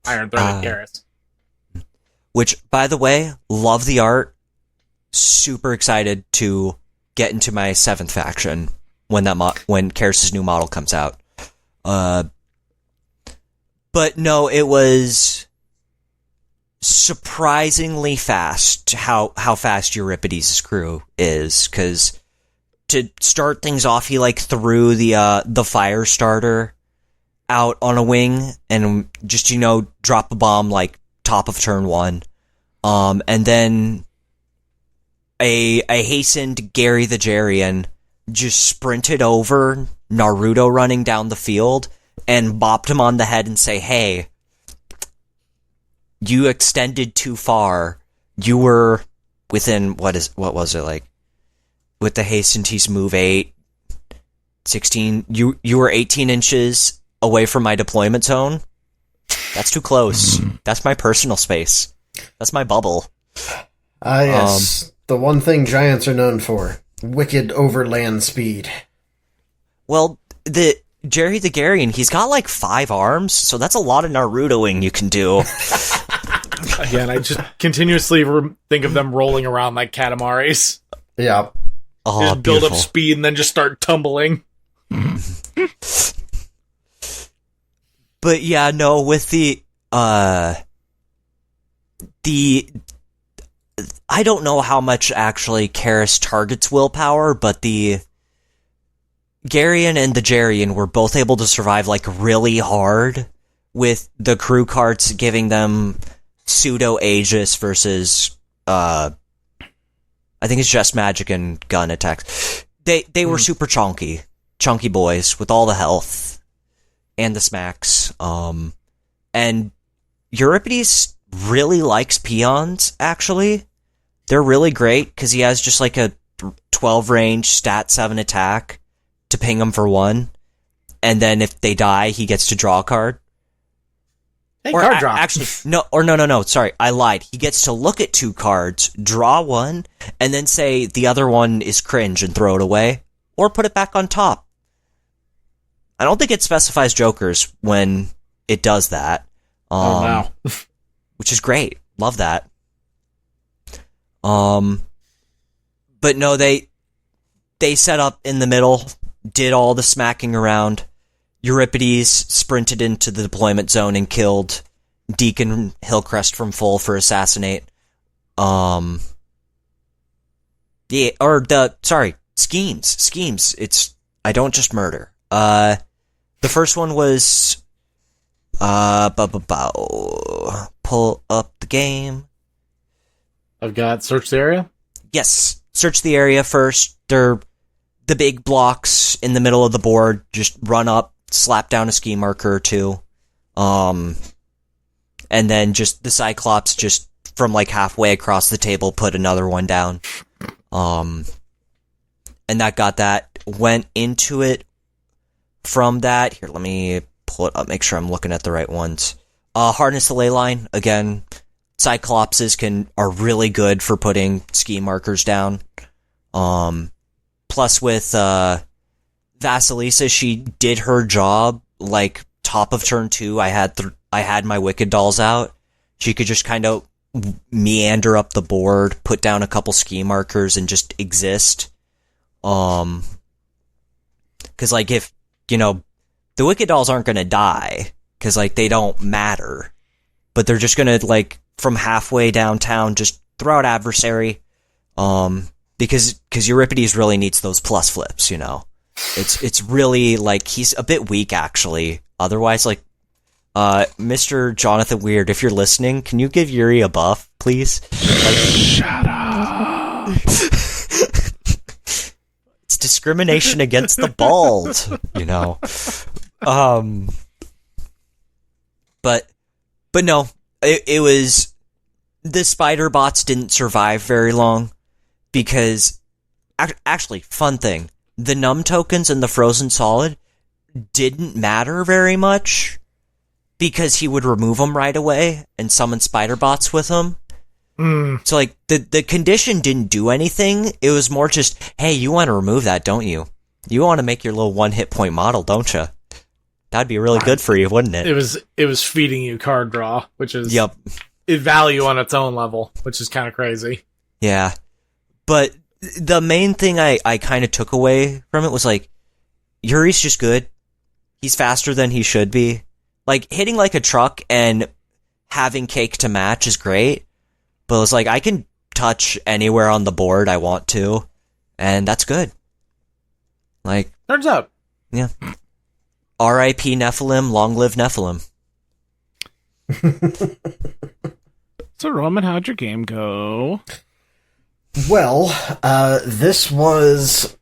Iron Threaded Karis. Which, by the way, love the art. Super excited to get into my 7th faction when when Karis' new model comes out. But no, it was surprisingly fast how fast Euripides' crew is, because to start things off, he threw the fire starter out on a wing and just, drop a bomb top of turn 1. And then a hastened Gary the Jarian just sprinted over Naruto running down the field and bopped him on the head and say, "Hey, you extended too far. You were within, what was it, with the hastened, he's move 8, 16, you were 18 inches away from my deployment zone. That's too close. That's my personal space. That's my bubble." Yes. The one thing giants are known for. Wicked overland speed. Well, the Jerry the Garian, he's got 5 arms, so that's a lot of Narutoing you can do. Again, I just continuously think of them rolling around like Katamaris. Yeah. Oh, just build beautiful. up speed and then just start tumbling. But yeah, no, with the I don't know how much actually Karis targets willpower, but the Garian and the Jarian were both able to survive really hard, with the crew carts giving them pseudo Aegis versus I think it's just magic and gun attacks. They were super chunky boys with all the health and the smacks. And Euripides really likes peons, actually. They're really great because he has just a 12 range stat 7 attack to ping them for 1. And then if they die, he gets to draw a card. Hey, card drop. Actually, no, sorry, I lied. He gets to look at 2 cards, draw 1, and then say the other one is cringe and throw it away, or put it back on top. I don't think it specifies jokers when it does that. Wow. Which is great. Love that. But no, they set up in the middle, did all the smacking around. Euripides sprinted into the deployment zone and killed Deacon Hillcrest from full for assassinate. Schemes. It's, I don't just murder. The first one was, pull up the game. I've got search the area. Yes, search the area first. They're the big blocks in the middle of the board. Just run up, slap down a ski marker or 2. And then just the Cyclops just from halfway across the table put another one down. And that got that. Went into it from that. Here, let me pull it up, make sure I'm looking at the right ones. Harness the ley line. Again, Cyclopses are really good for putting ski markers down. Plus with Vasilisa, she did her job. Top of turn 2, I had my Wicked Dolls out. She could just kind of meander up the board, put down a couple ski markers, and just exist. Because if the Wicked Dolls aren't gonna die, because they don't matter, but they're just gonna from halfway downtown just throw out adversary. Because Euripides really needs those plus flips, It's really he's a bit weak actually. Otherwise, Mr. Jonathan Weird, if you're listening, can you give Yuri a buff, please? Shut up. It's discrimination against the bald, But no, it was, the spider bots didn't survive very long because, actually, fun thing, the numb tokens and the frozen solid didn't matter very much because he would remove them right away and summon spider bots with them. So the condition didn't do anything. It was more just, hey, you want to remove that, don't you? You want to make your little 1 hit point model, don't you? That'd be really good for you, wouldn't it? It was feeding you card draw, which is Yep. value on its own level, which is kind of crazy. Yeah. But the main thing I kind of took away from it was like, Yuri's just good. He's faster than he should be. Like, hitting like a truck and having cake to match is great, but it's like, I can touch anywhere on the board I want to, and that's good. Like, Turns out. yeah. R.I.P. Nephilim, long live Nephilim. So, Roman, how'd your game go? Well, this was,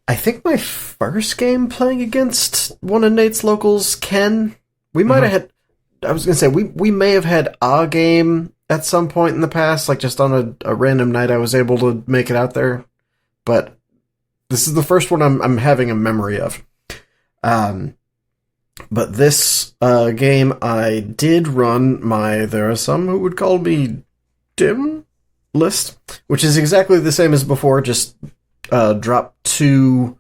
I think, my first game playing against one of Nate's locals, Ken. We might have had, I was going to say, we may have had a game at some point in the past, like just on a random night I was able to make it out there. But this is the first one I'm having a memory of. But this game, I did run there are some who would call me dim list, which is exactly the same as before, just drop 2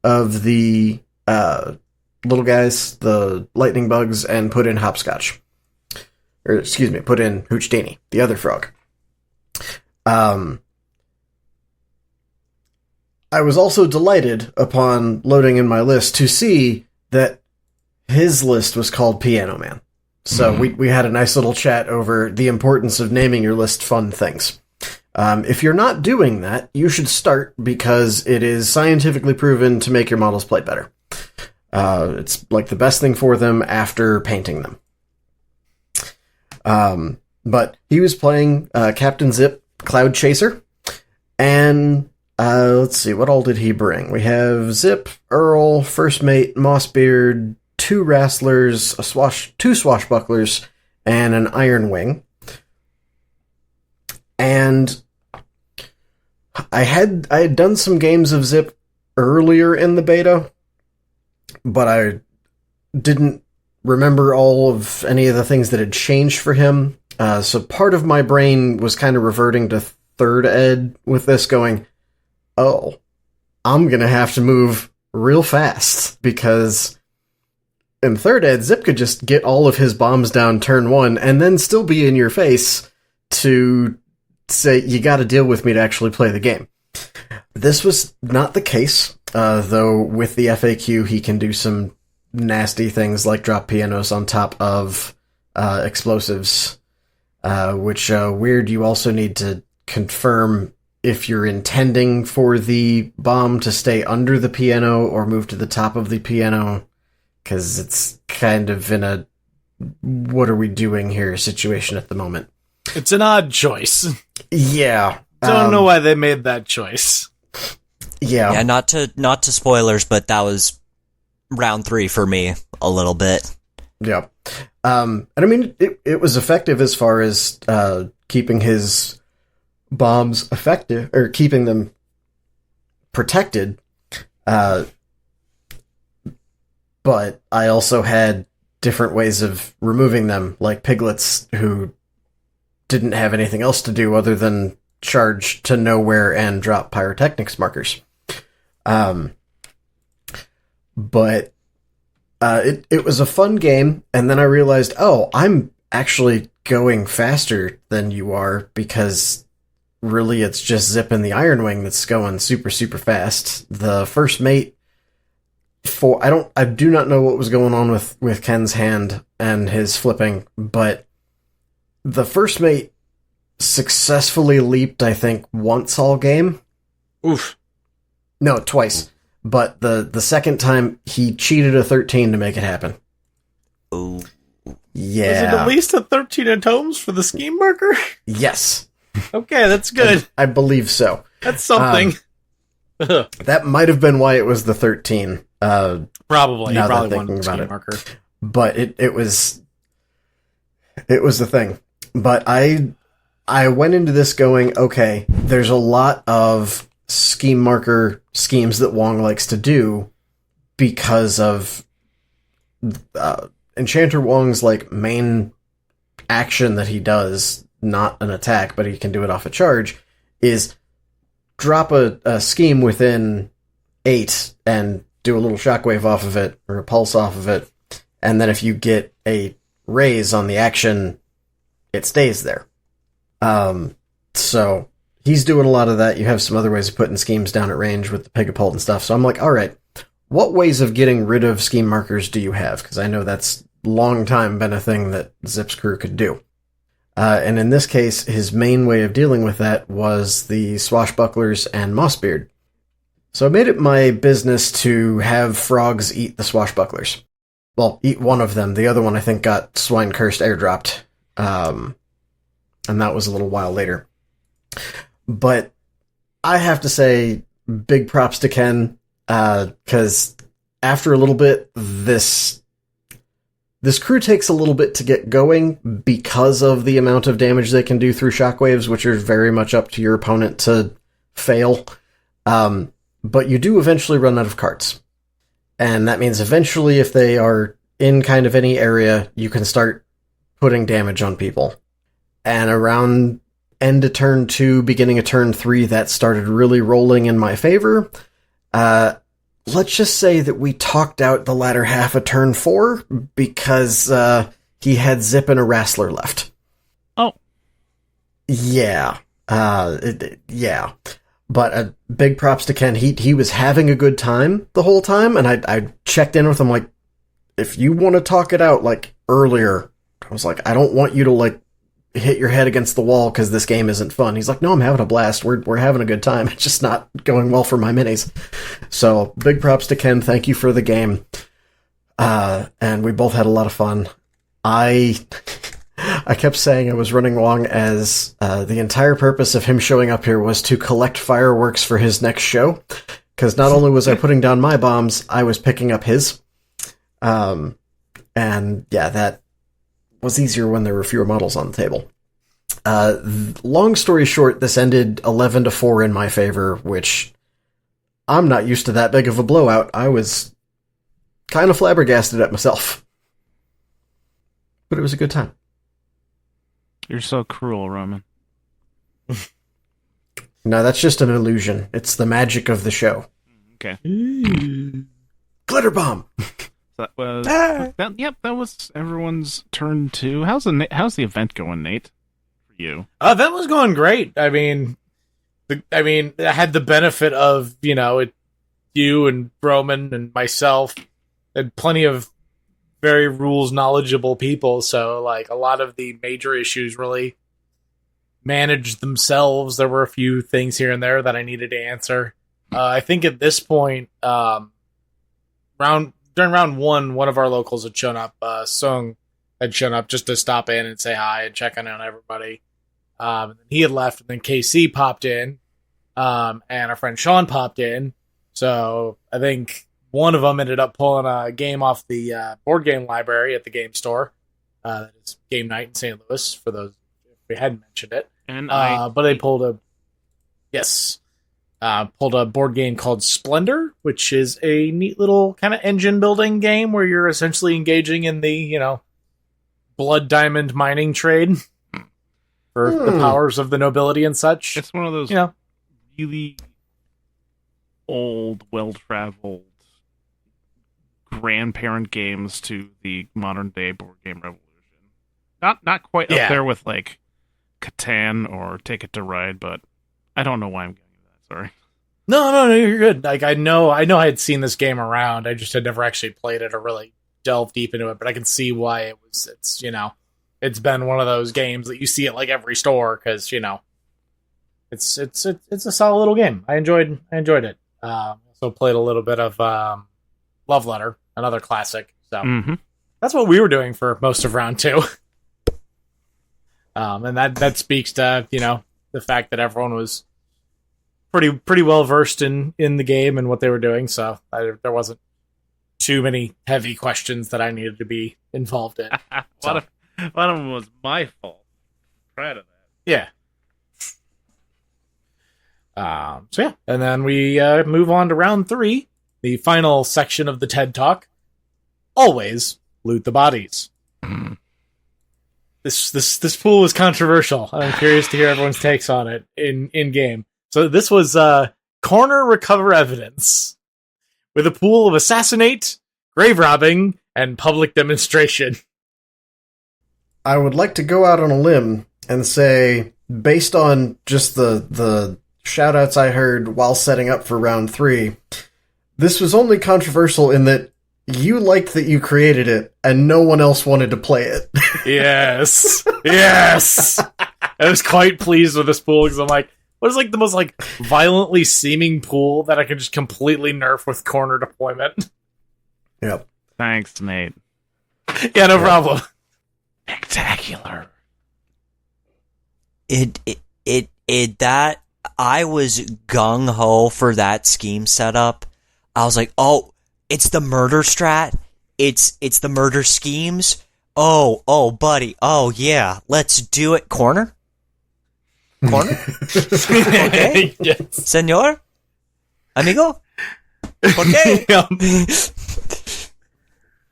of the little guys, the lightning bugs, and put in hopscotch. Or, excuse me, put in Hoochdanny, the other frog. I was also delighted upon loading in my list to see that his list was called Piano Man. So we had a nice little chat over the importance of naming your list fun things. If you're not doing that, you should start, because it is scientifically proven to make your models play better. It's like the best thing for them after painting them. But he was playing Captain Zip, Cloud Chaser, and let's see, what all did he bring? We have Zip, Earl, First Mate, Mossbeard, 2 Wrestlers, 2 Swashbucklers, and an Iron Wing. And I had done some games of Zip earlier in the beta, but I didn't remember all of any of the things that had changed for him. So part of my brain was kind of reverting to 3rd ed with this, going, oh, I'm going to have to move real fast, because in 3rd ed, Zip could just get all of his bombs down turn 1 and then still be in your face to say, you got to deal with me to actually play the game. This was not the case, though with the FAQ, he can do some nasty things like drop pianos on top of explosives, which weird, you also need to confirm if you're intending for the bomb to stay under the piano or move to the top of the piano, because it's kind of in a what are we doing here situation at the moment. It's an odd choice. Yeah. Don't know why they made that choice. Yeah. Yeah, not to spoilers, but that was round 3 for me a little bit. Yeah. And I mean, it was effective as far as keeping his bombs effective, or keeping them protected. But I also had different ways of removing them, like piglets who didn't have anything else to do other than charge to nowhere and drop pyrotechnics markers. But it was a fun game, and then I realized, oh, I'm actually going faster than you are, because really it's just Zip and the Iron Wing that's going super, super fast. The First Mate, I do not know what was going on with Ken's hand and his flipping, but the First Mate successfully leaped, I think, once all game. Oof. No, twice. But the second time, he cheated a 13 to make it happen. Ooh. Yeah. Is it at least a 13 atomes for the scheme marker? Yes. Okay, that's good. I believe so. That's something. That might have been why it was the 13. Probably. Now You that I'm probably won thinking the about scheme it. marker. But it was the thing. But I went into this going, okay, there's a lot of scheme marker schemes that Wong likes to do because of Enchanter Wong's like main action that he does, not an attack, but he can do it off a charge, is drop a scheme within 8 and do a little shockwave off of it, or a pulse off of it, and then if you get a raise on the action, it stays there. So he's doing a lot of that. You have some other ways of putting schemes down at range with the Pegapult and stuff. So I'm like, all right, what ways of getting rid of scheme markers do you have? Because I know that's long time been a thing that Zip's crew could do. And in this case, his main way of dealing with that was the swashbucklers and Mossbeard. So I made it my business to have frogs eat the swashbucklers. Well, eat one of them. The other one, I think, got swine cursed airdropped. And that was a little while later. But I have to say, big props to Ken, because after a little bit, this crew takes a little bit to get going because of the amount of damage they can do through shockwaves, which are very much up to your opponent to fail. But you do eventually run out of cards. And that means eventually, if they are in kind of any area, you can start putting damage on people. And around end of turn 2, beginning of turn 3, that started really rolling in my favor. Let's just say that we talked out the latter half of turn 4 because he had Zip and a Wrestler left. Oh. Yeah. Yeah. But big props to Ken. He was having a good time the whole time, and I checked in with him, like, if you want to talk it out, like, earlier, I was like, I don't want you to, like, hit your head against the wall because this game isn't fun. He's like, no, I'm having a blast. We're having a good time. It's just not going well for my minis. So big props to Ken. Thank you for the game. And we both had a lot of fun. I kept saying I was running along as the entire purpose of him showing up here was to collect fireworks for his next show. Because not only was I putting down my bombs, I was picking up his. And yeah, that was easier when there were fewer models on the table. Long story short, this ended 11-4 in my favor, which I'm not used to that big of a blowout. I was kind of flabbergasted at myself. But it was a good time. You're so cruel, Roman. No, that's just an illusion. It's the magic of the show. Okay. Glitter bomb! That was that was everyone's turn 2. How's the event going, Nate? For you? That was going great. I mean, I had the benefit of, you and Roman and myself and plenty of very rules knowledgeable people, so like a lot of the major issues really managed themselves. There were a few things here and there that I needed to answer. I think at this point, during round 1, one of our locals had shown up. Sung had shown up just to stop in and say hi and check in on everybody. And then he had left, and then KC popped in, and our friend Sean popped in. So I think one of them ended up pulling a game off the board game library at the game store. That is game night in St. Louis, for those if we hadn't mentioned it. And but they pulled a board game called Splendor, which is a neat little kind of engine building game where you're essentially engaging in the, blood diamond mining trade for the powers of the nobility and such. It's one of those really old, well-traveled grandparent games to the modern day board game revolution. Not quite up there with like Catan or Take It to Ride, but I don't know why I'm getting that. Sorry. No, you're good. Like I know I had seen this game around. I just had never actually played it or really delved deep into it. But I can see why it's been one of those games that you see at like every store because it's a solid little game. I enjoyed it. Also played a little bit of Love Letter, another classic. So that's what we were doing for most of round 2. And that speaks to the fact that everyone was pretty well versed in the game and what they were doing, so there wasn't too many heavy questions that I needed to be involved in. One of them was my fault. I'm proud of that. Yeah. And then we move on to round 3, the final section of the TED Talk. Always loot the bodies. This pool was controversial. I'm curious to hear everyone's takes on it in game. So this was corner recover evidence with a pool of assassinate, grave robbing, and public demonstration. I would like to go out on a limb and say based on just the shout-outs I heard while setting up for round 3, this was only controversial in that you liked that you created it, and no one else wanted to play it. Yes. Yes. I was quite pleased with this pool because I'm like, what is like the most like violently seeming pool that I can just completely nerf with corner deployment? Yep. Thanks, Nate. Yeah, no problem. Spectacular. That I was gung ho for that scheme setup. I was like, oh, it's the murder strat. It's the murder schemes. Oh, buddy. Oh yeah, let's do it. Corner. Okay, Yes. senor, amigo. Okay.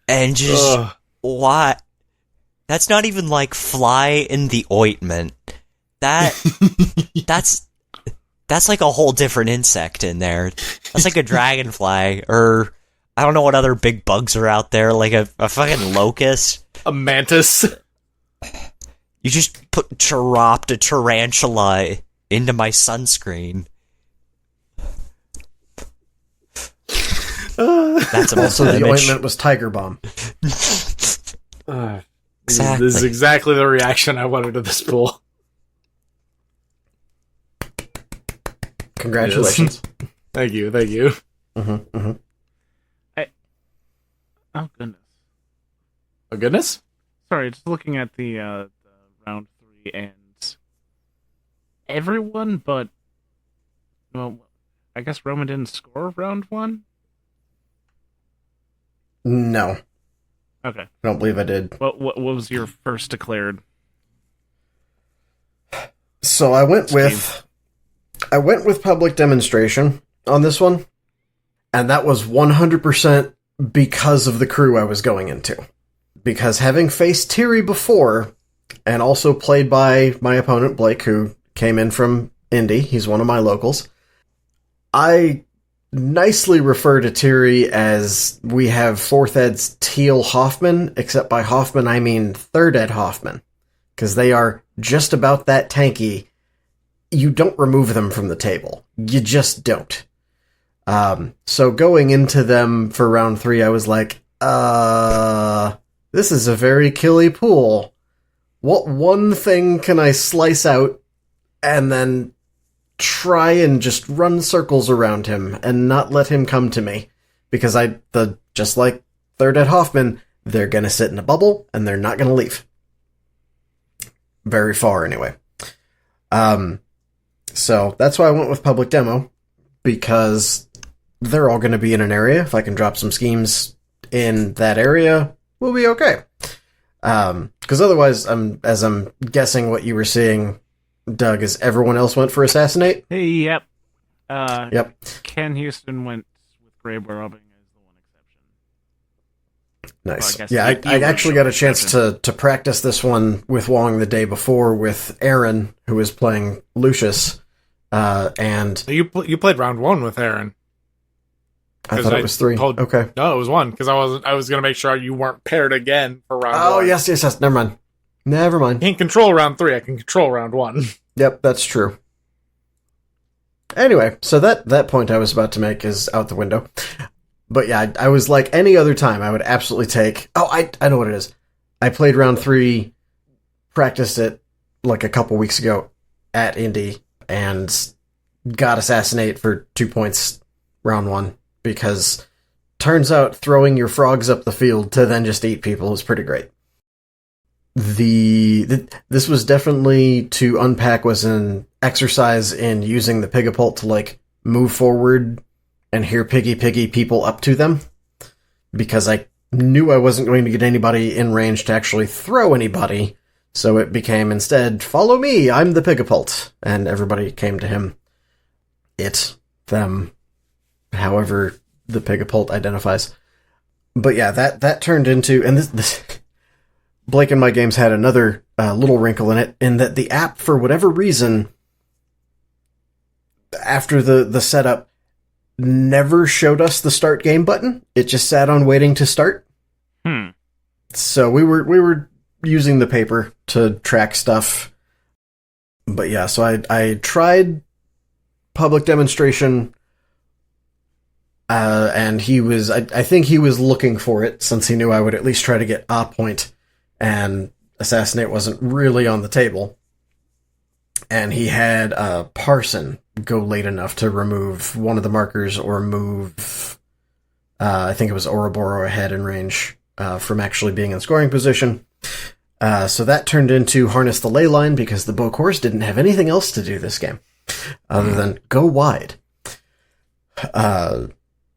And just why? That's not even like fly in the ointment. That's like a whole different insect in there. That's like a dragonfly, or I don't know what other big bugs are out there, like a fucking locust. A mantis. You just dropped a tarantula into my sunscreen. That's Also, also the ointment was Tiger Bomb. Exactly. Exactly. This is exactly the reaction I wanted to this pool. Congratulations. Thank you. Thank you. Mm-hmm, mm-hmm. Oh, goodness. Oh, goodness. Sorry, just looking at the round 3 and everyone but, well, I guess Roman didn't score round 1? No, Okay. I don't believe I did. What was your first declared? So I went with public demonstration on this one, and that was 100% because of the crew I was going into. Because having faced Tiri before, and also played by my opponent Blake, who came in from Indy, he's one of my locals, I nicely refer to Tiri as we have 4th Ed's Teal Hoffman, except by Hoffman I mean 3rd Ed Hoffman, because they are just about that tanky. You don't remove them from the table. You just don't. So going into them for round 3, I was like, this is a very killy pool. What one thing can I slice out and then try and just run circles around him and not let him come to me? Because just like 3rd Ed Hoffman, they're gonna sit in a bubble and they're not gonna leave. Very far, anyway. So that's why I went with public demo, because they're all going to be in an area. If I can drop some schemes in that area, we'll be okay. Because otherwise, as I'm guessing what you were seeing, Doug, is everyone else went for assassinate? Hey, yep. Yep. Ken Houston went with grave robbing as the one exception. Nice. Well, I guess Yeah, you I were actually sure got a chance to practice this one with Wong the day before with Aaron, who was playing Lucius. And So you played round 1 with Aaron. I thought it was 3. Okay. No, it was 1 because I was going to make sure you weren't paired again for round 1. Oh, yes. Never mind. I can't control round 3. I can control round 1. Yep, that's true. Anyway, so that point I was about to make is out the window. But yeah, I was like any other time, I would absolutely take... Oh, I know what it is. I played round 3, practiced it like a couple weeks ago at Indy, and got assassinate for 2 points round 1, because turns out throwing your frogs up the field to then just eat people is pretty great. This was definitely, to unpack, was an exercise in using the Pigapult to like move forward and hear piggy people up to them, because I knew I wasn't going to get anybody in range to actually throw anybody, so it became instead, follow me, I'm the Pigapult, and everybody came to him. It, them, however the Pigapult identifies. But yeah, that turned into, and this Blake in My Games had another little wrinkle in it, in that the app, for whatever reason, after the setup, never showed us the start game button. It just sat on waiting to start. So we were using the paper to track stuff. But yeah, so I tried public demonstration, and he was, I think he was looking for it, since he knew I would at least try to get a point, and assassinate wasn't really on the table. And he had Parson go late enough to remove one of the markers or move, I think it was Ouroboros ahead in range from actually being in scoring position. So that turned into Harness the Ley Line, because the Bocors didn't have anything else to do this game other than go wide.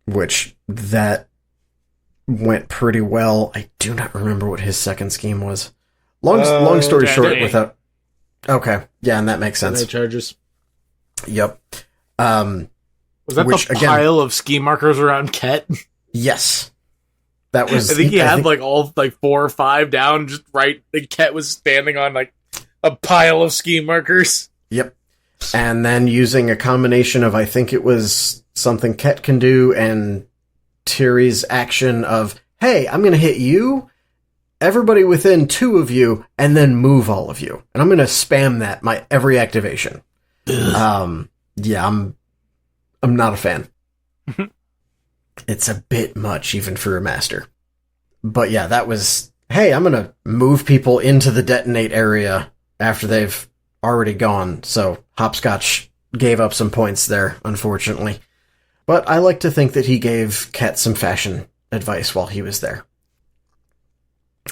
Which that went pretty well. I do not remember what his second scheme was. Long story short, without... Okay, yeah, and that makes sense. Charges. Yep. Was that the pile of ski markers around Ket? Yes. That was... I think he had all 4 or 5 down, just right. And Ket was standing on a pile of ski markers. Yep. And then using a combination of, I think it was something Ket can do, and Tiri's action of, hey, I'm going to hit you, everybody within 2 of you, and then move all of you. And I'm going to spam that my every activation. Yeah, I'm not a fan. It's a bit much, even for a master. But yeah, that was, hey, I'm going to move people into the detonate area after they've already gone. So Hopscotch gave up some points there, unfortunately. But I like to think that he gave Ket some fashion advice while he was there.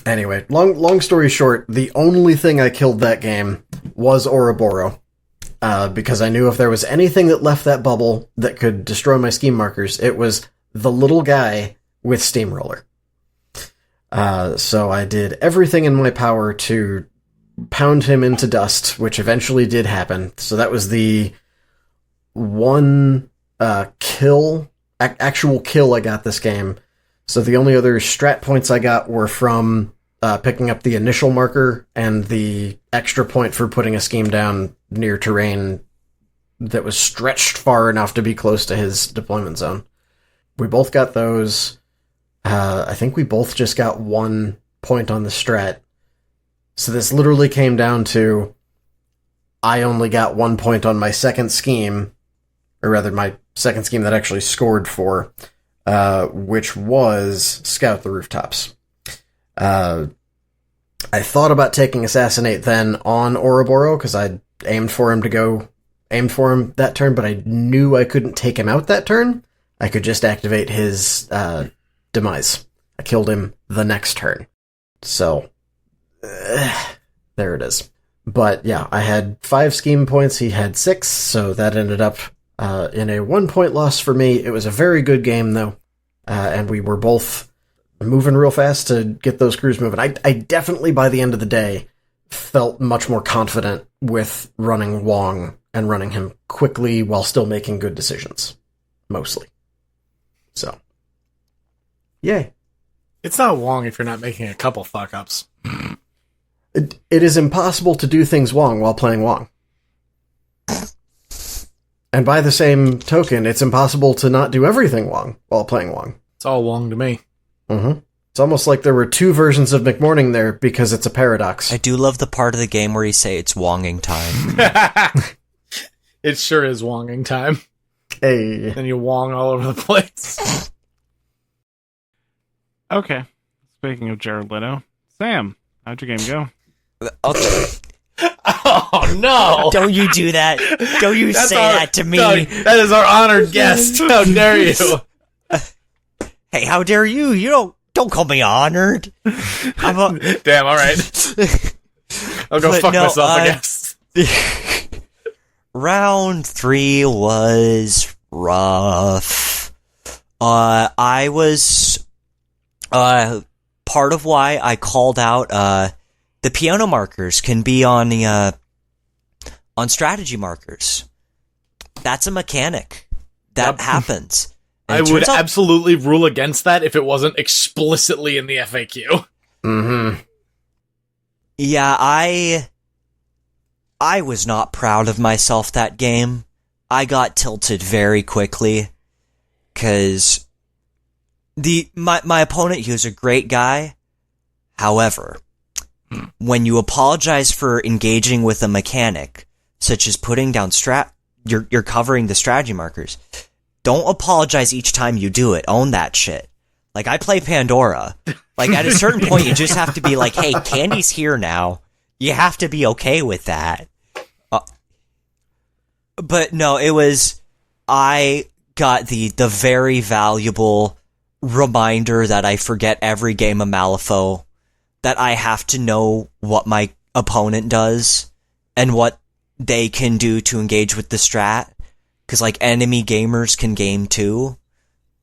Anyway, long story short, the only thing I killed that game was Ouroboros. Because I knew if there was anything that left that bubble that could destroy my scheme markers, it was the little guy with Steamroller. So I did everything in my power to pound him into dust, which eventually did happen. So that was the one actual kill I got this game. So the only other strat points I got were from picking up the initial marker and the extra point for putting a scheme down near terrain that was stretched far enough to be close to his deployment zone. We both got those. I think we both just got 1 point on the strat. So this literally came down to, I only got 1 point on my second scheme, or rather my second scheme that actually scored for, which was Scout the Rooftops. I thought about taking Assassinate then on Ouroboros, because I aimed for him that turn, but I knew I couldn't take him out that turn. I could just activate his demise. I killed him the next turn. So, there it is. But yeah, I had 5 scheme points, he had 6, so that ended up in a 1-point loss for me. It was a very good game, though, and we were both moving real fast to get those crews moving. I definitely, by the end of the day, felt much more confident with running Wong and running him quickly while still making good decisions. Mostly. So. Yay. It's not Wong if you're not making a couple fuck-ups. It is impossible to do things Wong while playing Wong. And by the same token, it's impossible to not do everything Wong while playing Wong. It's all Wong to me. Mm-hmm. It's almost like there were 2 versions of McMourning there because it's a paradox. I do love the part of the game where you say it's Wonging time. It sure is Wonging time. Hey. And you Wong all over the place. Okay. Speaking of Jared Leto, Sam, how'd your game go? Okay. Oh, no! Don't you do that. Don't you say that to me. Doug, that is our honored guest. How dare you? Hey, how dare you? You don't call me honored. Damn, all right. I'll go fuck myself, I guess. Round 3 was rough. I was part of why I called out the piano markers can be on the on strategy markers. That's a mechanic. That happens. I would absolutely rule against that if it wasn't explicitly in the FAQ. Mm-hmm. Yeah, I was not proud of myself that game. I got tilted very quickly because my opponent, he was a great guy. However, when you apologize for engaging with a mechanic, such as putting down you're covering the strategy markers. Don't apologize each time you do it. Own that shit. Like, I play Pandora. Like, at a certain point, you just have to be like, hey, Candy's here now. You have to be okay with that. But no, I got the very valuable reminder that I forget every game of Malifaux, that I have to know what my opponent does and what they can do to engage with the strat. Because, like, enemy gamers can game too,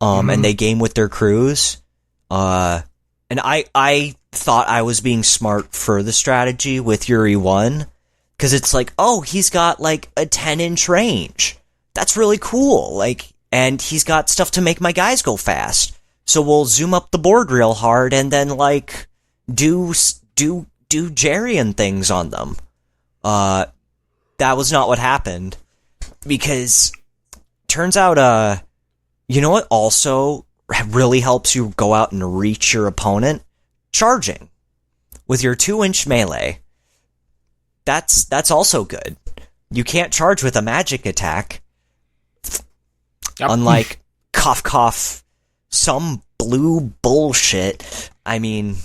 and they game with their crews. And I thought I was being smart for the strategy with Yuri 1, because it's like, oh, he's got, like, a 10-inch range. That's really cool. Like, and he's got stuff to make my guys go fast. So we'll zoom up the board real hard and then, like, do Jarian things on them. That was not what happened. Because turns out, you know what also really helps you go out and reach your opponent? Charging. With your 2-inch melee. That's also good. You can't charge with a magic attack. Yep. Unlike cough cough, some blue bullshit. I mean,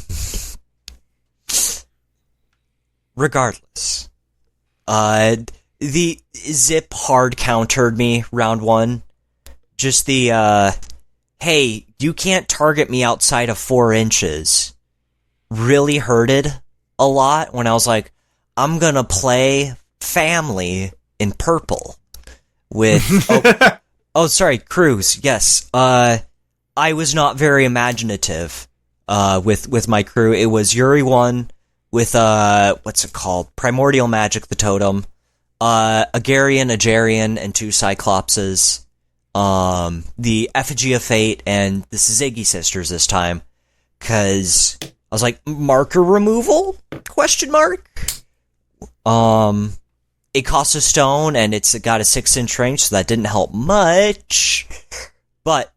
regardless. The Zip hard countered me round 1. Just the, hey, you can't target me outside of 4 inches. Really hurted a lot when I was like, I'm gonna play family in purple with, sorry, crews, yes. I was not very imaginative, with my crew. It was Yuri 1 with, what's it called? Primordial Magic, the totem. Agarian, Ajarian, and 2 Cyclopses. The Effigy of Fate, and the Ziggy Sisters this time. Cause I was like, marker removal? Question mark? It costs a stone, and it's got a 6-inch range, so that didn't help much. But,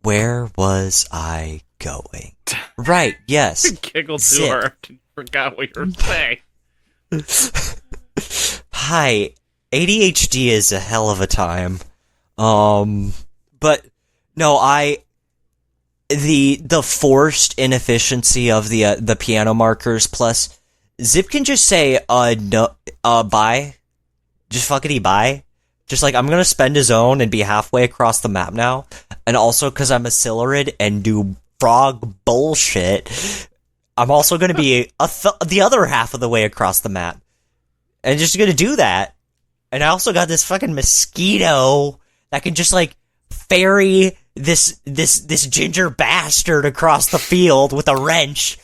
where was I going? Right, yes. Giggled too hard. Forgot what you were saying. Hi, ADHD is a hell of a time. But no, the forced inefficiency of the piano markers, plus Zip can just say no, bye, just fuckity bye. Just like, I'm gonna spend a zone and be halfway across the map now, and also because I'm a Silurid and do frog bullshit, I'm also gonna be the other half of the way across the map, and just gonna do that. And I also got this fucking mosquito that can just like ferry this ginger bastard across the field with a wrench,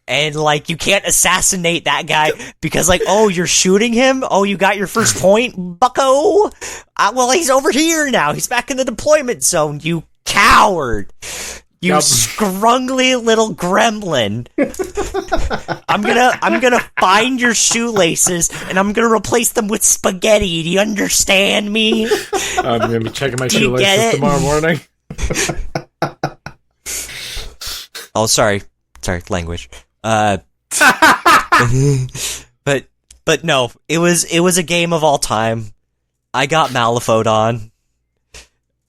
and like, you can't assassinate that guy because like, oh, you're shooting him? Oh, you got your first point, bucko? Well, he's over here now. He's back in the deployment zone, you coward. You scrungly little gremlin. I'm gonna find your shoelaces and I'm gonna replace them with spaghetti. Do you understand me? I'm gonna be checking my shoelaces tomorrow morning. Oh, sorry, language. But no, it was a game of all time. I got Malifaux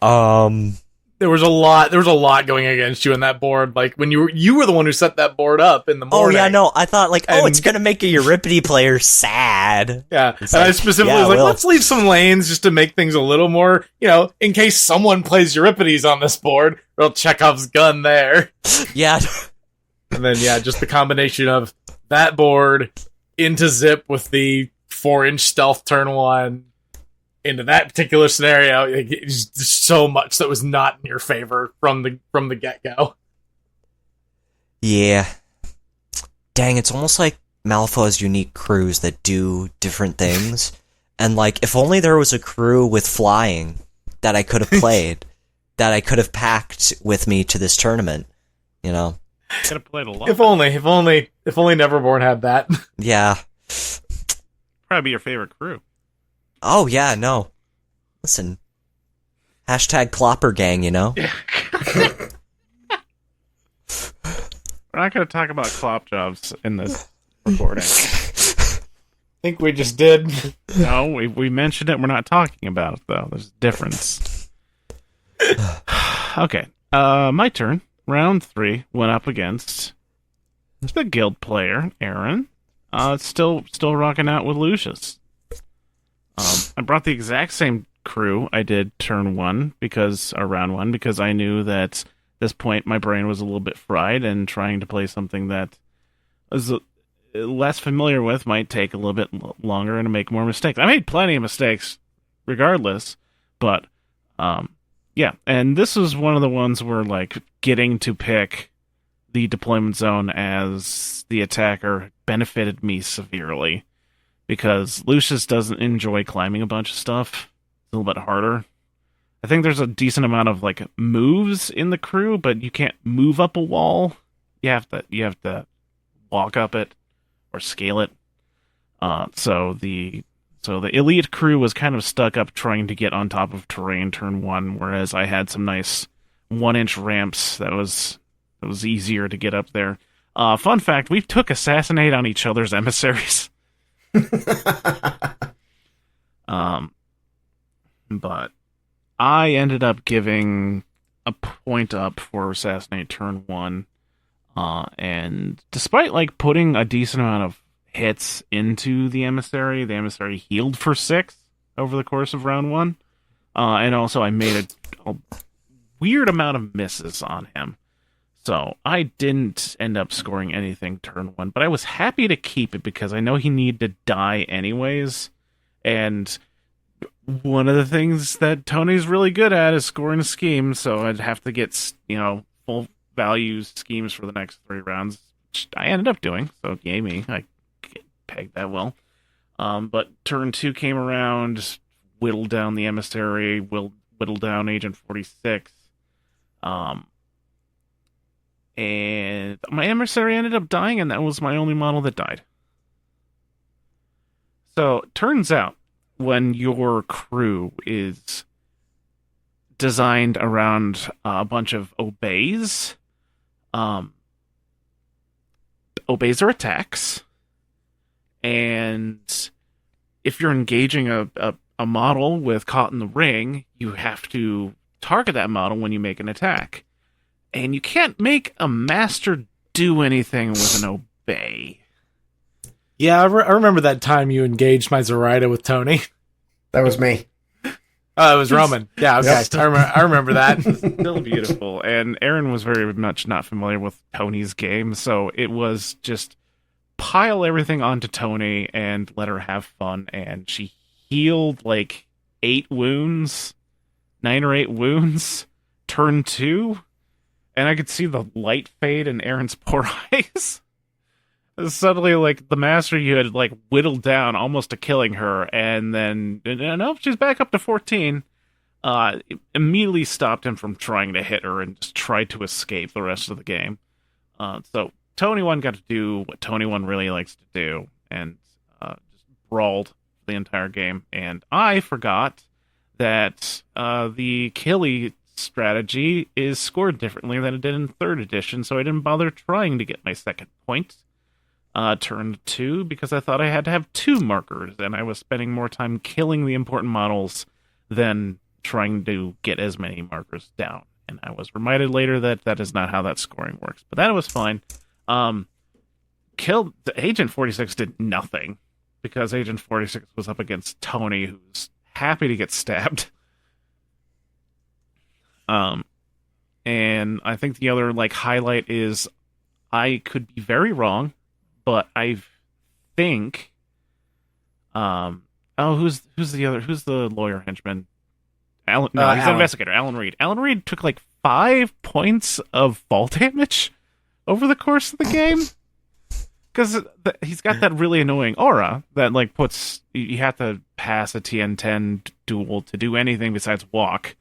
on. There was a lot going against you in that board. Like, when you were the one who set that board up in the morning. Oh yeah, no, I thought like, it's gonna make a Euripides player sad. Yeah, and I specifically was like, let's leave some lanes just to make things a little more, in case someone plays Euripides on this board, real Chekhov's gun there. Yeah. And then just the combination of that board into Zip with the 4-inch stealth turn 1. Into that particular scenario, it's just so much that was not in your favor from the get-go. Yeah. Dang, it's almost like Malifaux has unique crews that do different things. And like, if only there was a crew with flying that I could have played, that I could have packed with me to this tournament, Could have played a lot. If only Neverborn had that. Yeah. Probably be your favorite crew. Oh, yeah, no. Listen. Hashtag Clopper Gang, Or We're not going to talk about clop jobs in this recording. I think we just did. No, we mentioned it. We're not talking about it, though. There's a difference. Okay. My turn. Round 3 went up against the guild player, Aaron. Still rocking out with Lucius. I brought the exact same crew I did turn 1 round 1 because I knew that at this point my brain was a little bit fried and trying to play something that I was less familiar with might take a little bit longer and make more mistakes. I made plenty of mistakes regardless, but yeah, and this was one of the ones where like getting to pick the deployment zone as the attacker benefited me severely because Lucius doesn't enjoy climbing a bunch of stuff. It's a little bit harder. I think there's a decent amount of like moves in the crew, but you can't move up a wall. You have to walk up it or scale it. So the elite crew was kind of stuck up trying to get on top of terrain turn 1, whereas I had some nice 1-inch ramps that was easier to get up there. Fun fact, we took assassinate on each other's emissaries. But I ended up giving a point up for assassinate turn 1. And despite like putting a decent amount of hits into the emissary healed for 6 over the course of round 1. And also I made a weird amount of misses on him. So I didn't end up scoring anything turn 1, but I was happy to keep it because I know he needed to die anyways. And one of the things that Tony's really good at is scoring schemes, so I'd have to get, full value schemes for the next 3 rounds, which I ended up doing, so yay me. I pegged that well. But turn 2 came around, whittled down the emissary, whittled down Agent 46. And my emissary ended up dying, and that was my only model that died. So, turns out, when your crew is designed around a bunch of obeys, obeys are attacks, and if you're engaging a model with caught in the ring, you have to target that model when you make an attack. And you can't make a master do anything with an obey. Yeah, I remember that time you engaged my Zoraida with Tony. That was me. Oh, it was Roman. Yeah, okay. Yep. I remember that. Still beautiful. And Aaron was very much not familiar with Tony's game, so it was just pile everything onto Tony and let her have fun. And she healed like 9 or 8 wounds, turn 2. And I could see the light fade in Aaron's poor eyes. Suddenly, like, the master you had, like, whittled down almost to killing her, and then, nope, she's back up to 14. Immediately stopped him from trying to hit her and just tried to escape the rest of the game. So, Tony 1 got to do what Tony 1 really likes to do, and just brawled the entire game. And I forgot that the Killy strategy is scored differently than it did in 3rd edition, so I didn't bother trying to get my second point. Turn 2 because I thought I had to have 2 markers, and I was spending more time killing the important models than trying to get as many markers down. And I was reminded later that that is not how that scoring works, but that was fine. Killed Agent 46 did nothing because Agent 46 was up against Tony, who's happy to get stabbed. And I think the other like highlight is I could be very wrong, but I think who's the lawyer henchman? Alan, no, he's an investigator. Alan Reed. Alan Reed took like 5 points of fall damage over the course of the game because he's got that really annoying aura that like puts you have to pass a TN10 duel to do anything besides walk.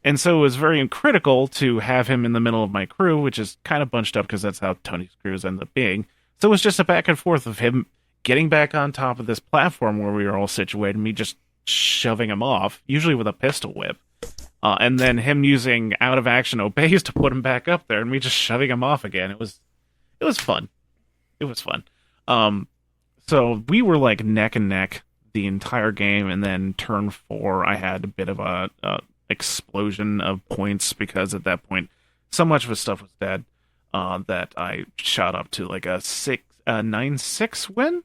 And so it was very critical to have him in the middle of my crew, which is kind of bunched up because that's how Tony's crews end up being. So it was just a back and forth of him getting back on top of this platform where we were all situated, and me just shoving him off, usually with a pistol whip. And then him using out of action obeys to put him back up there, and me just shoving him off again. It It was fun. It was fun. So we were like neck and neck the entire game, and then turn 4, I had a bit of a explosion of points because at that point, so much of his stuff was dead that I shot up to like a 9-6 win.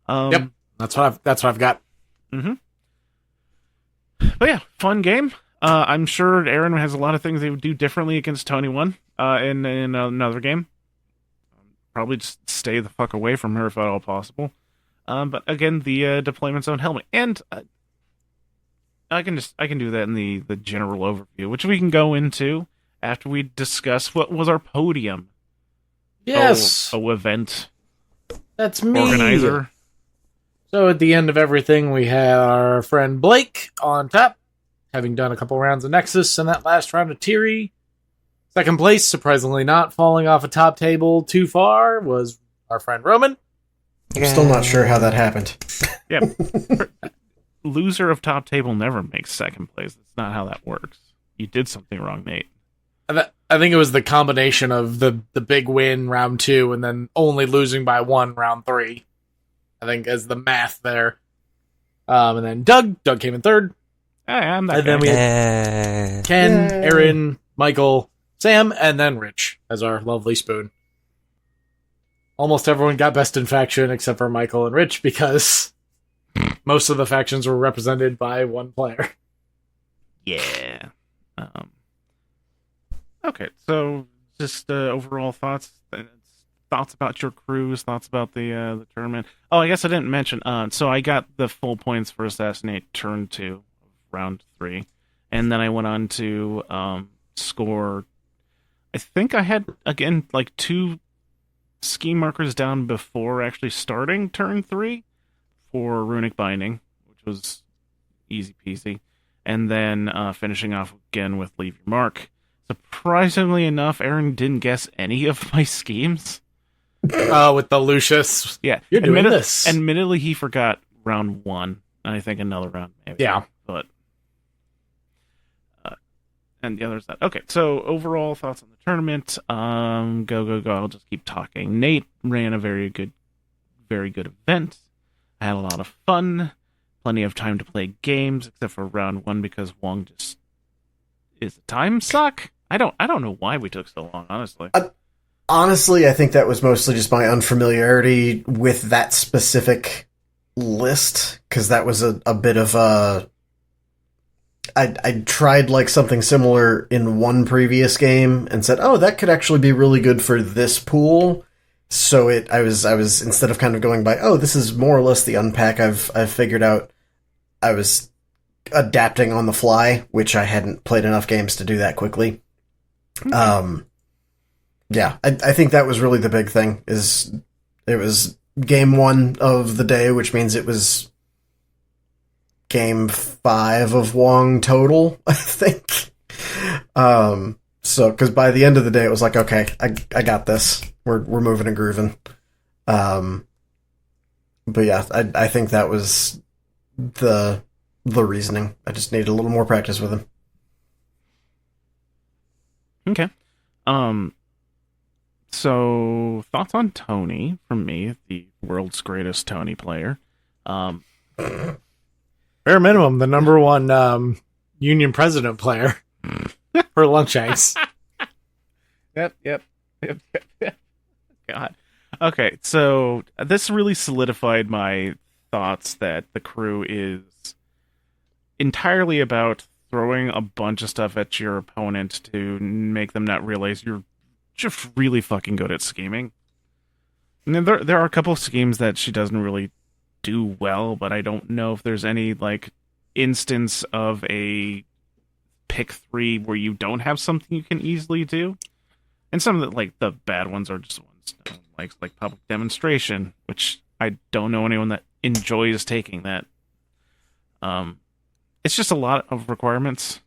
Yep, that's what I've got. Mm-hmm. But yeah, fun game. I'm sure Aaron has a lot of things they would do differently against Tony 1 in another game. Probably just stay the fuck away from her if at all possible. But again, the deployment zone helmet, and I can do that in the general overview, which we can go into after we discuss what was our podium. Yes, event. That's me. Organizer. So at the end of everything, we had our friend Blake on top, having done a couple rounds of Nexus and that last round of Tiri. Second place, surprisingly not falling off a top table too far, was our friend Roman. I'm still not sure how that happened. Yeah. Loser of top table never makes second place. That's not how that works. You did something wrong, Nate. I think it was the combination of the big win round 2 and then only losing by 1 round 3. I think as the math there. And then Doug came in third. I'm that and guy. then we had Ken, Aaron, Michael, Sam, and then Rich as our lovely spoon. Almost everyone got best in faction except for Michael and Rich because most of the factions were represented by one player. Yeah. Okay, so just overall thoughts about your crews, thoughts about the tournament. Oh, I guess I didn't mention. So I got the full points for Assassinate turn 2, round 3, and then I went on to score. I think I had again like 2 ski markers down before actually starting turn 3 for Runic Binding, which was easy peasy, and then finishing off again with Leave Your Mark. Surprisingly enough, Aaron didn't guess any of my schemes. With the Lucius. Yeah. You're doing this. Admittedly, he forgot round 1, and I think another round maybe. Yeah. But, and the other's that. Okay, so overall thoughts on the tournament. Go. I'll just keep talking. Nate ran a very good event. I had a lot of fun. Plenty of time to play games, except for round 1 because Wong just is a time suck. I don't know why we took so long, honestly. Honestly, I think that was mostly just my unfamiliarity with that specific list, because that was a bit of a... I tried like something similar in one previous game and said, oh, that could actually be really good for this pool. So I was instead of kind of going by, oh, this is more or less the unpack I've figured out, I was adapting on the fly, which I hadn't played enough games to do that quickly. Yeah, I think that was really the big thing, is it was game 1 of the day, which means it was game 5 of Wong total, I think. So, because by the end of the day, it was like, okay, I got this. We're moving and grooving. But yeah, I think that was the reasoning. I just needed a little more practice with him. Okay. So thoughts on Tony from me, the world's greatest Tony player. Bare minimum, the number 1 Union President player for Lunchshanks. Yep. God. Okay, so this really solidified my thoughts that the crew is entirely about throwing a bunch of stuff at your opponent to make them not realize you're just really fucking good at scheming. And then there are a couple of schemes that she doesn't really do well, but I don't know if there's any like instance of a pick 3 where you don't have something you can easily do. And some of the like the bad ones are just ones no one likes, like public demonstration, which I don't know anyone that enjoys taking that. It's just a lot of requirements.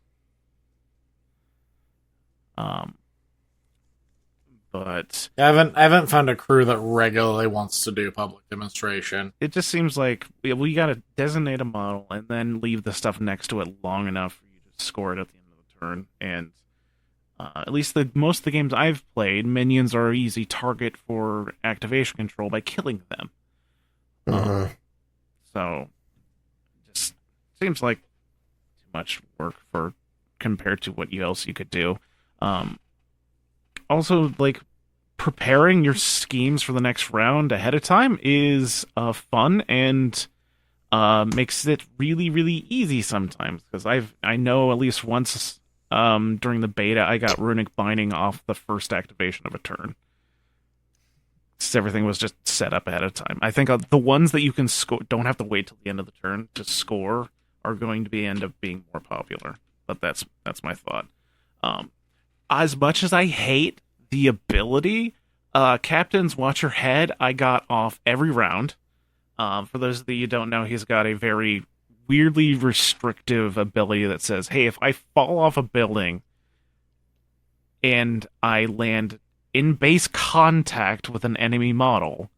But I haven't found a crew that regularly wants to do public demonstration. it just seems like we got to designate a model and then leave the stuff next to it long enough for you to score it at the end of the turn. And At least most of the games I've played, minions are an easy target for activation control by killing them. So, just seems like too much work for compared to what else you could do. Also, like, preparing your schemes for the next round ahead of time is fun and makes it really, really easy sometimes. Because I know at least once during the beta, I got runic binding off the first activation of a turn. So everything was just set up ahead of time. I think the ones that you can score don't have to wait till the end of the turn to score are going to end up being more popular. But that's my thought. As much as I hate the ability, Captain's Watch Your Head, I got off every round. For those of you who don't know, he's got a very weirdly restrictive ability that says, hey, if I fall off a building and I land in base contact with an enemy model,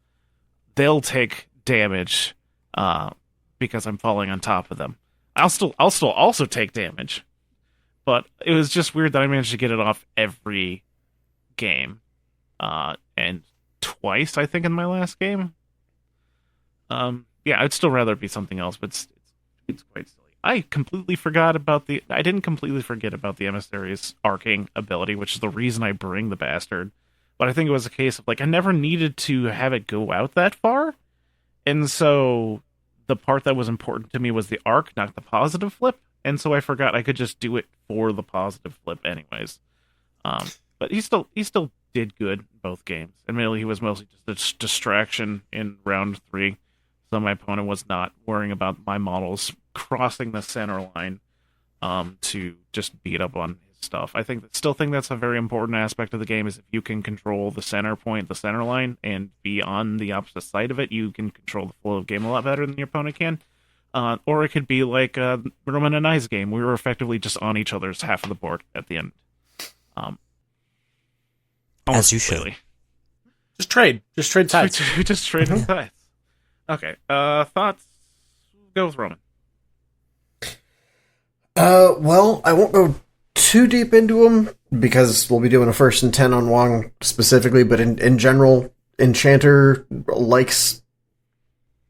they'll take damage because I'm falling on top of them. I'll still also take damage. But it was just weird that I managed to get it off every game. And twice, I think, in my last game. Yeah, I'd still rather it be something else, but it's quite silly. I didn't completely forget about the emissary's arcing ability, which is the reason I bring the bastard. But I think it was a case of, like, I never needed to have it go out that far. And so the part that was important to me was the arc, not the positive flip. And so I forgot I could just do it for the positive flip anyways. But he still did good in both games. Admittedly, he was mostly just a distraction in round 3. So my opponent was not worrying about my models crossing the center line to just beat up on his stuff. Still think that's a very important aspect of the game, is if you can control the center point, the center line, and be on the opposite side of it, you can control the flow of game a lot better than your opponent can. Or it could be like Roman and I's game. We were effectively just on each other's half of the board at the end. As you should. Just trade sides. Just trade sides. Okay. Thoughts? Go with Roman. Well, I won't go too deep into them because we'll be doing a 1st and 10 on Wong specifically, but in general, Enchanter likes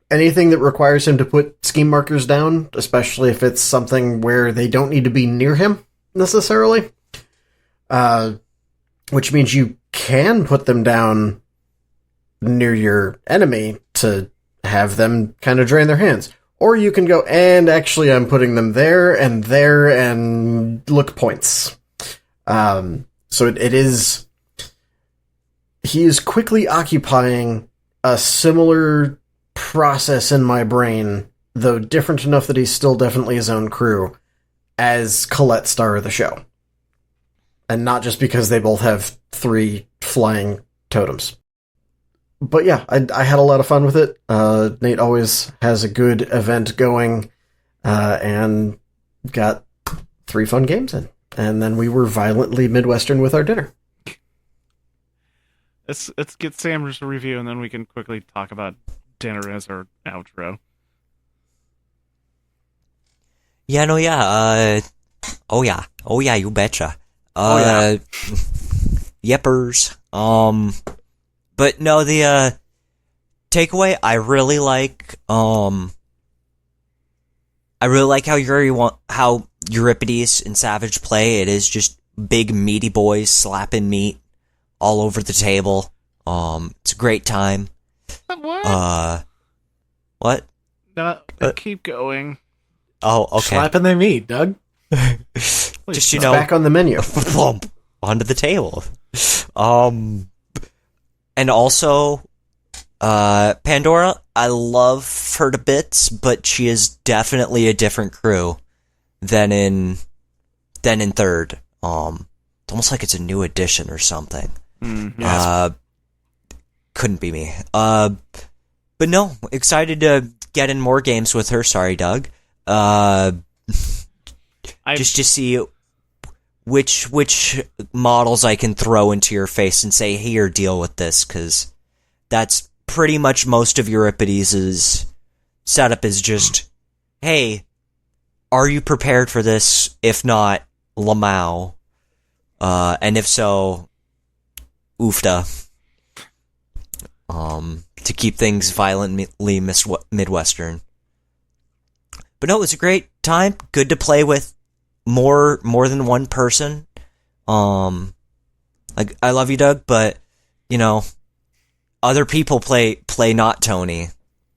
anything that requires him to put scheme markers down, especially if it's something where they don't need to be near him necessarily. Which means you can put them down near your enemy to have them kind of drain their hands. Or you can go, and actually I'm putting them there and look points. So it is... He is quickly occupying a similar process in my brain, though different enough that he's still definitely his own crew, as Colette, star of the show. And not just because they both have 3 flying totems. But yeah, I had a lot of fun with it. Nate always has a good event going, and got 3 fun games in. And then we were violently Midwestern with our dinner. Let's get Sam's review, and then we can quickly talk about dinner as our outro. Yeah, no, yeah. Oh yeah, you betcha. Yeppers. But no, the takeaway, I really like how Euripides and Savage play. It is just big meaty boys slapping meat all over the table. It's a great time. What? What? No, keep going. Oh, okay. Slapping the meat, Doug. Just, It's back on the menu. Thump onto the table. And also, Pandora, I love her to bits, but she is definitely a different crew than in 3rd. It's almost like it's a new edition or something. Yes. Couldn't be me. But no, excited to get in more games with her. Sorry, Doug. Just to see which models I can throw into your face and say, here, deal with this, because that's pretty much most of Euripides' setup is just, hey, are you prepared for this? If not, Lamau. And if so, oofda. To keep things violently Midwestern. But no, it was a great time. Good to play with more than one person. I love you, Doug, but other people play not Tony,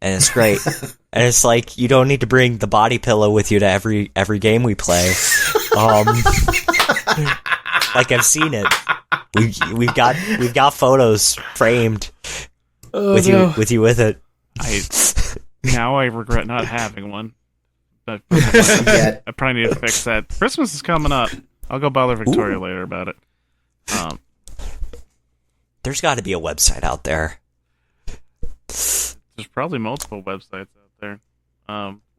and it's great. And it's like you don't need to bring the body pillow with you to every game we play. Like I've seen it. We've got photos framed with you with it. Now I regret not having one. But I probably need to fix that. Christmas is coming up. I'll go bother Victoria later about it. There's got to be a website out there. There's probably multiple websites out there.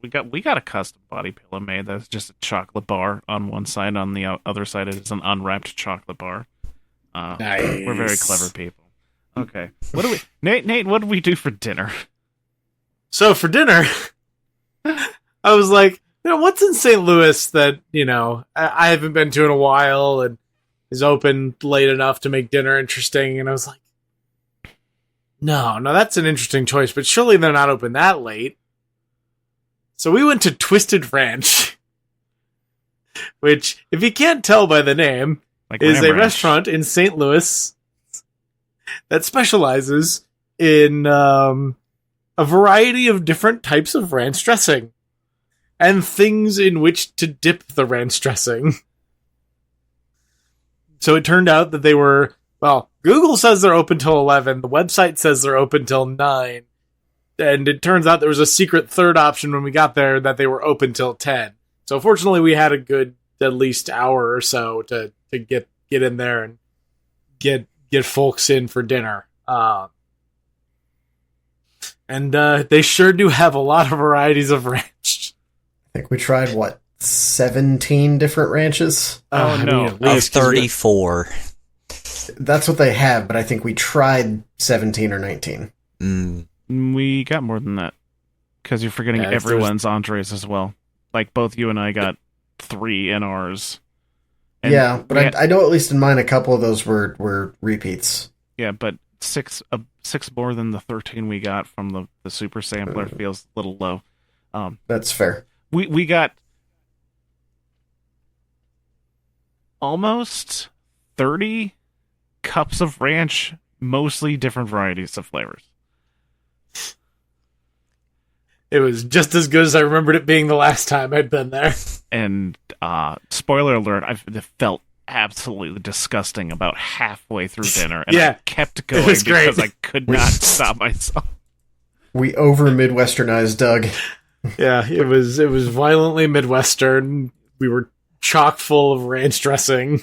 We got a custom body pillow made that's just a chocolate bar on one side. On the other side, it is an unwrapped chocolate bar. Nice. We're very clever people. Okay, what do we, Nate? What did we do for dinner? So for dinner, I was like, what's in St. Louis that I haven't been to in a while and is open late enough to make dinner interesting? And I was like, no, that's an interesting choice, but surely they're not open that late. So we went to Twisted Ranch, which, if you can't tell by the name, is a restaurant in St. Louis that specializes in a variety of different types of ranch dressing and things in which to dip the ranch dressing. So it turned out that they were, Google says they're open till 11. The website says they're open till 9. And it turns out there was a secret third option when we got there that they were open till 10. So fortunately we had a good at least hour or so to get in there and get folks in for dinner. And they sure do have a lot of varieties of ranch. I think we tried, 17 different ranches? Oh, no. At least 34. That's what they have, but I think we tried 17 or 19. We got more than that. Because you're forgetting everyone's entrees as well. Like, both you and I got 3 in ours. And but I know at least in mine a couple of those were repeats. Yeah, but 6 more than the 13 we got from the super sampler feels a little low. That's fair. We got almost 30 cups of ranch, mostly different varieties of flavors. It was just as good as I remembered it being the last time I'd been there. And spoiler alert, it felt absolutely disgusting about halfway through dinner, and I kept going because I could not stop myself. We over Midwesternized Doug. Yeah, it was violently Midwestern. We were chock full of ranch dressing.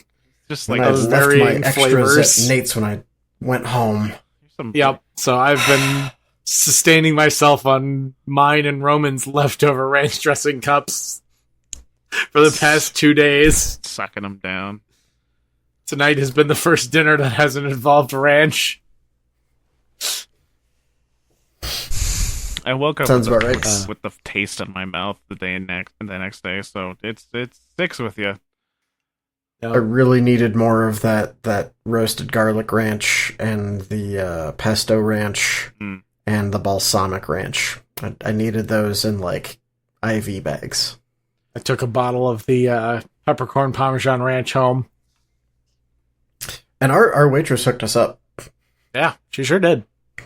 Just like those varying flavors. At Nate's when I went home. Yep. So I've been sustaining myself on mine and Roman's leftover ranch dressing cups for the past 2 days. Sucking them down. Tonight has been the first dinner that hasn't involved ranch. I woke up Sounds about right. With the taste in my mouth the next day, so it sticks with you. I really needed more of that roasted garlic ranch and the pesto ranch and the balsamic ranch. I needed those in IV bags. I took a bottle of the peppercorn Parmesan ranch home. And our waitress hooked us up. Yeah, she sure did.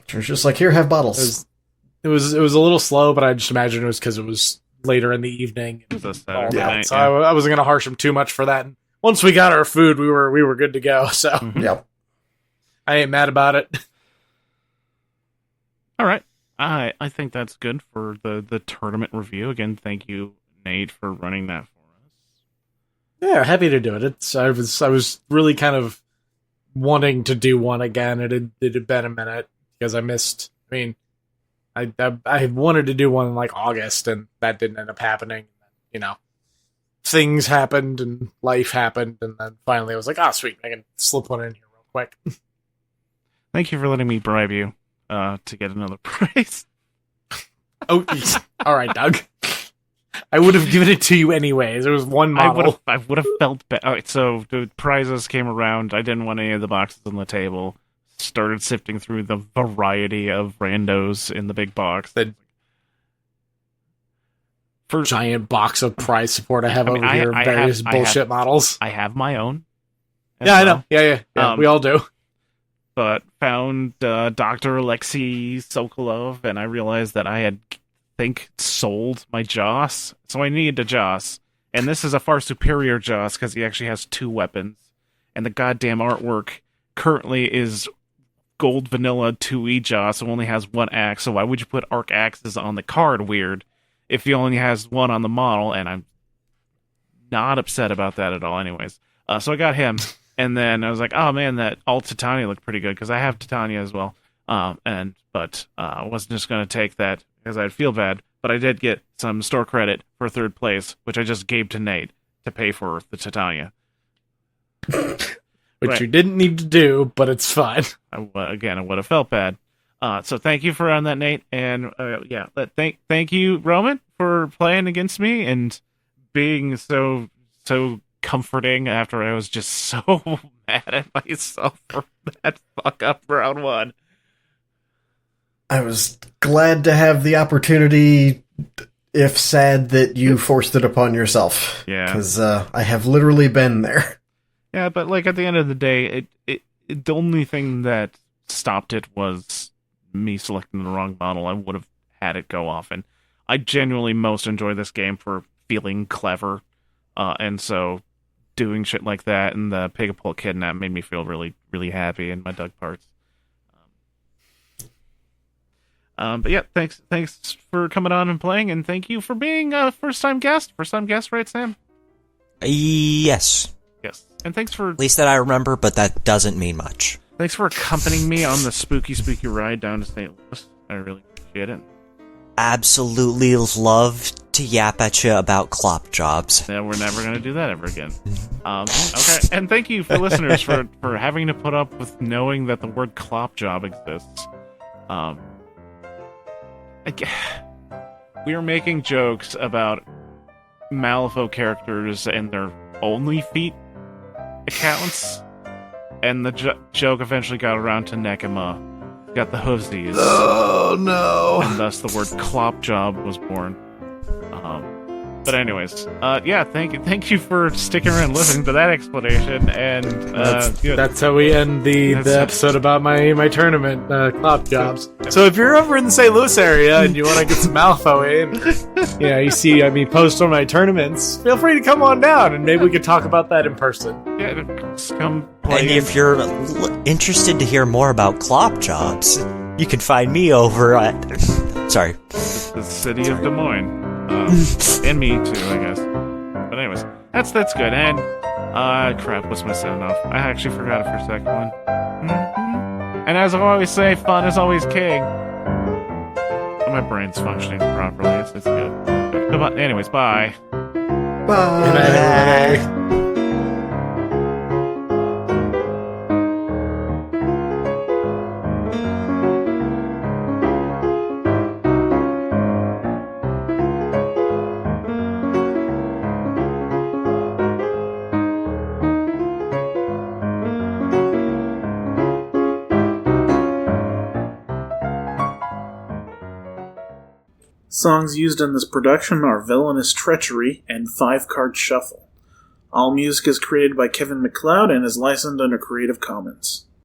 She was just like, here, have bottles. It was a little slow, but I just imagine it was because it was later in the evening. It was a Saturday night, so I wasn't going to harsh him too much for that. And once we got our food, we were good to go. So Yep. I ain't mad about it. All right. I think that's good for the tournament review. Again, thank you, Nate, for running that for us. Yeah, happy to do it. I was really kind of wanting to do one again. It had been a minute because I missed. I mean, I had wanted to do one in August, and that didn't end up happening. Things happened and life happened, and then finally I was like, sweet, I can slip one in here real quick. Thank you for letting me bribe you to get another prize. Oh, all right, Doug. I would have given it to you anyways. There was one model. I would have felt bad. All right, so the prizes came around. I didn't want any of the boxes on the table. Started sifting through the variety of randos in the big box. The giant box of prize support I have over here, various bullshit models. I have my own. Yeah, I know. Yeah. We all do. But found Dr. Alexei Sokolov, and I realized that I had, sold my Joss. So I needed a Joss. And this is a far superior Joss because he actually has 2 weapons. And the goddamn artwork currently is gold vanilla 2E Joss, who only has 1 axe. So why would you put arc axes on the card, weird, if he only has 1 on the model? And I'm not upset about that at all anyways. So I got him. And then I was like, oh man, that alt Titania looked pretty good because I have Titania as well. But I wasn't just going to take that because I'd feel bad. But I did get some store credit for 3rd place, which I just gave to Nate to pay for the Titania. Which you didn't need to do, but it's fine. I would have felt bad. So thank you for on that, Nate. And thank you, Roman, for playing against me and being so comforting after I was just so mad at myself for that fuck up round 1. I was glad to have the opportunity, if sad that you forced it upon yourself. Yeah. Because I have literally been there. Yeah, but at the end of the day, the only thing that stopped it was me selecting the wrong model. I would have had it go off, and I genuinely most enjoy this game for feeling clever, and so doing shit like that and the Pig-a-Pole Kidnap made me feel really, really happy in my dug parts. But yeah, thanks for coming on and playing, and thank you for being a first-time guest, right, Sam? Yes. Yes. And thanks for... At least that I remember, but that doesn't mean much. Thanks for accompanying me on the spooky ride down to St. Louis. I really appreciate it. Absolutely love to yap at you about clop jobs. Yeah, we're never going to do that ever again. Okay, and thank you for listeners for having to put up with knowing that the word clop job exists. We are making jokes about Malifaux characters and their OnlyFeet accounts, and the joke eventually got around to Nekima. Got the hoosies. Oh no! And thus the word clop job was born. But anyways, thank you for sticking around and listening to that explanation. And that's how we end the episode about my tournament clop jobs. So if you're over in the St. Louis area and you want to get some Malifaux in, you see me post on my tournaments, feel free to come on down and maybe we could talk about that in person. Yeah, just come play. And if you're interested to hear more about clop jobs, you can find me over at the city of Des Moines. And me too, I guess. But anyways, that's good. And crap, what's my sound off? I actually forgot it for a second one. And as I always say, fun is always king. My brain's functioning properly. It's good. Come on. Anyways, bye. Bye. Songs used in this production are Villainous Treachery and 5-Card Shuffle. All music is created by Kevin MacLeod and is licensed under Creative Commons.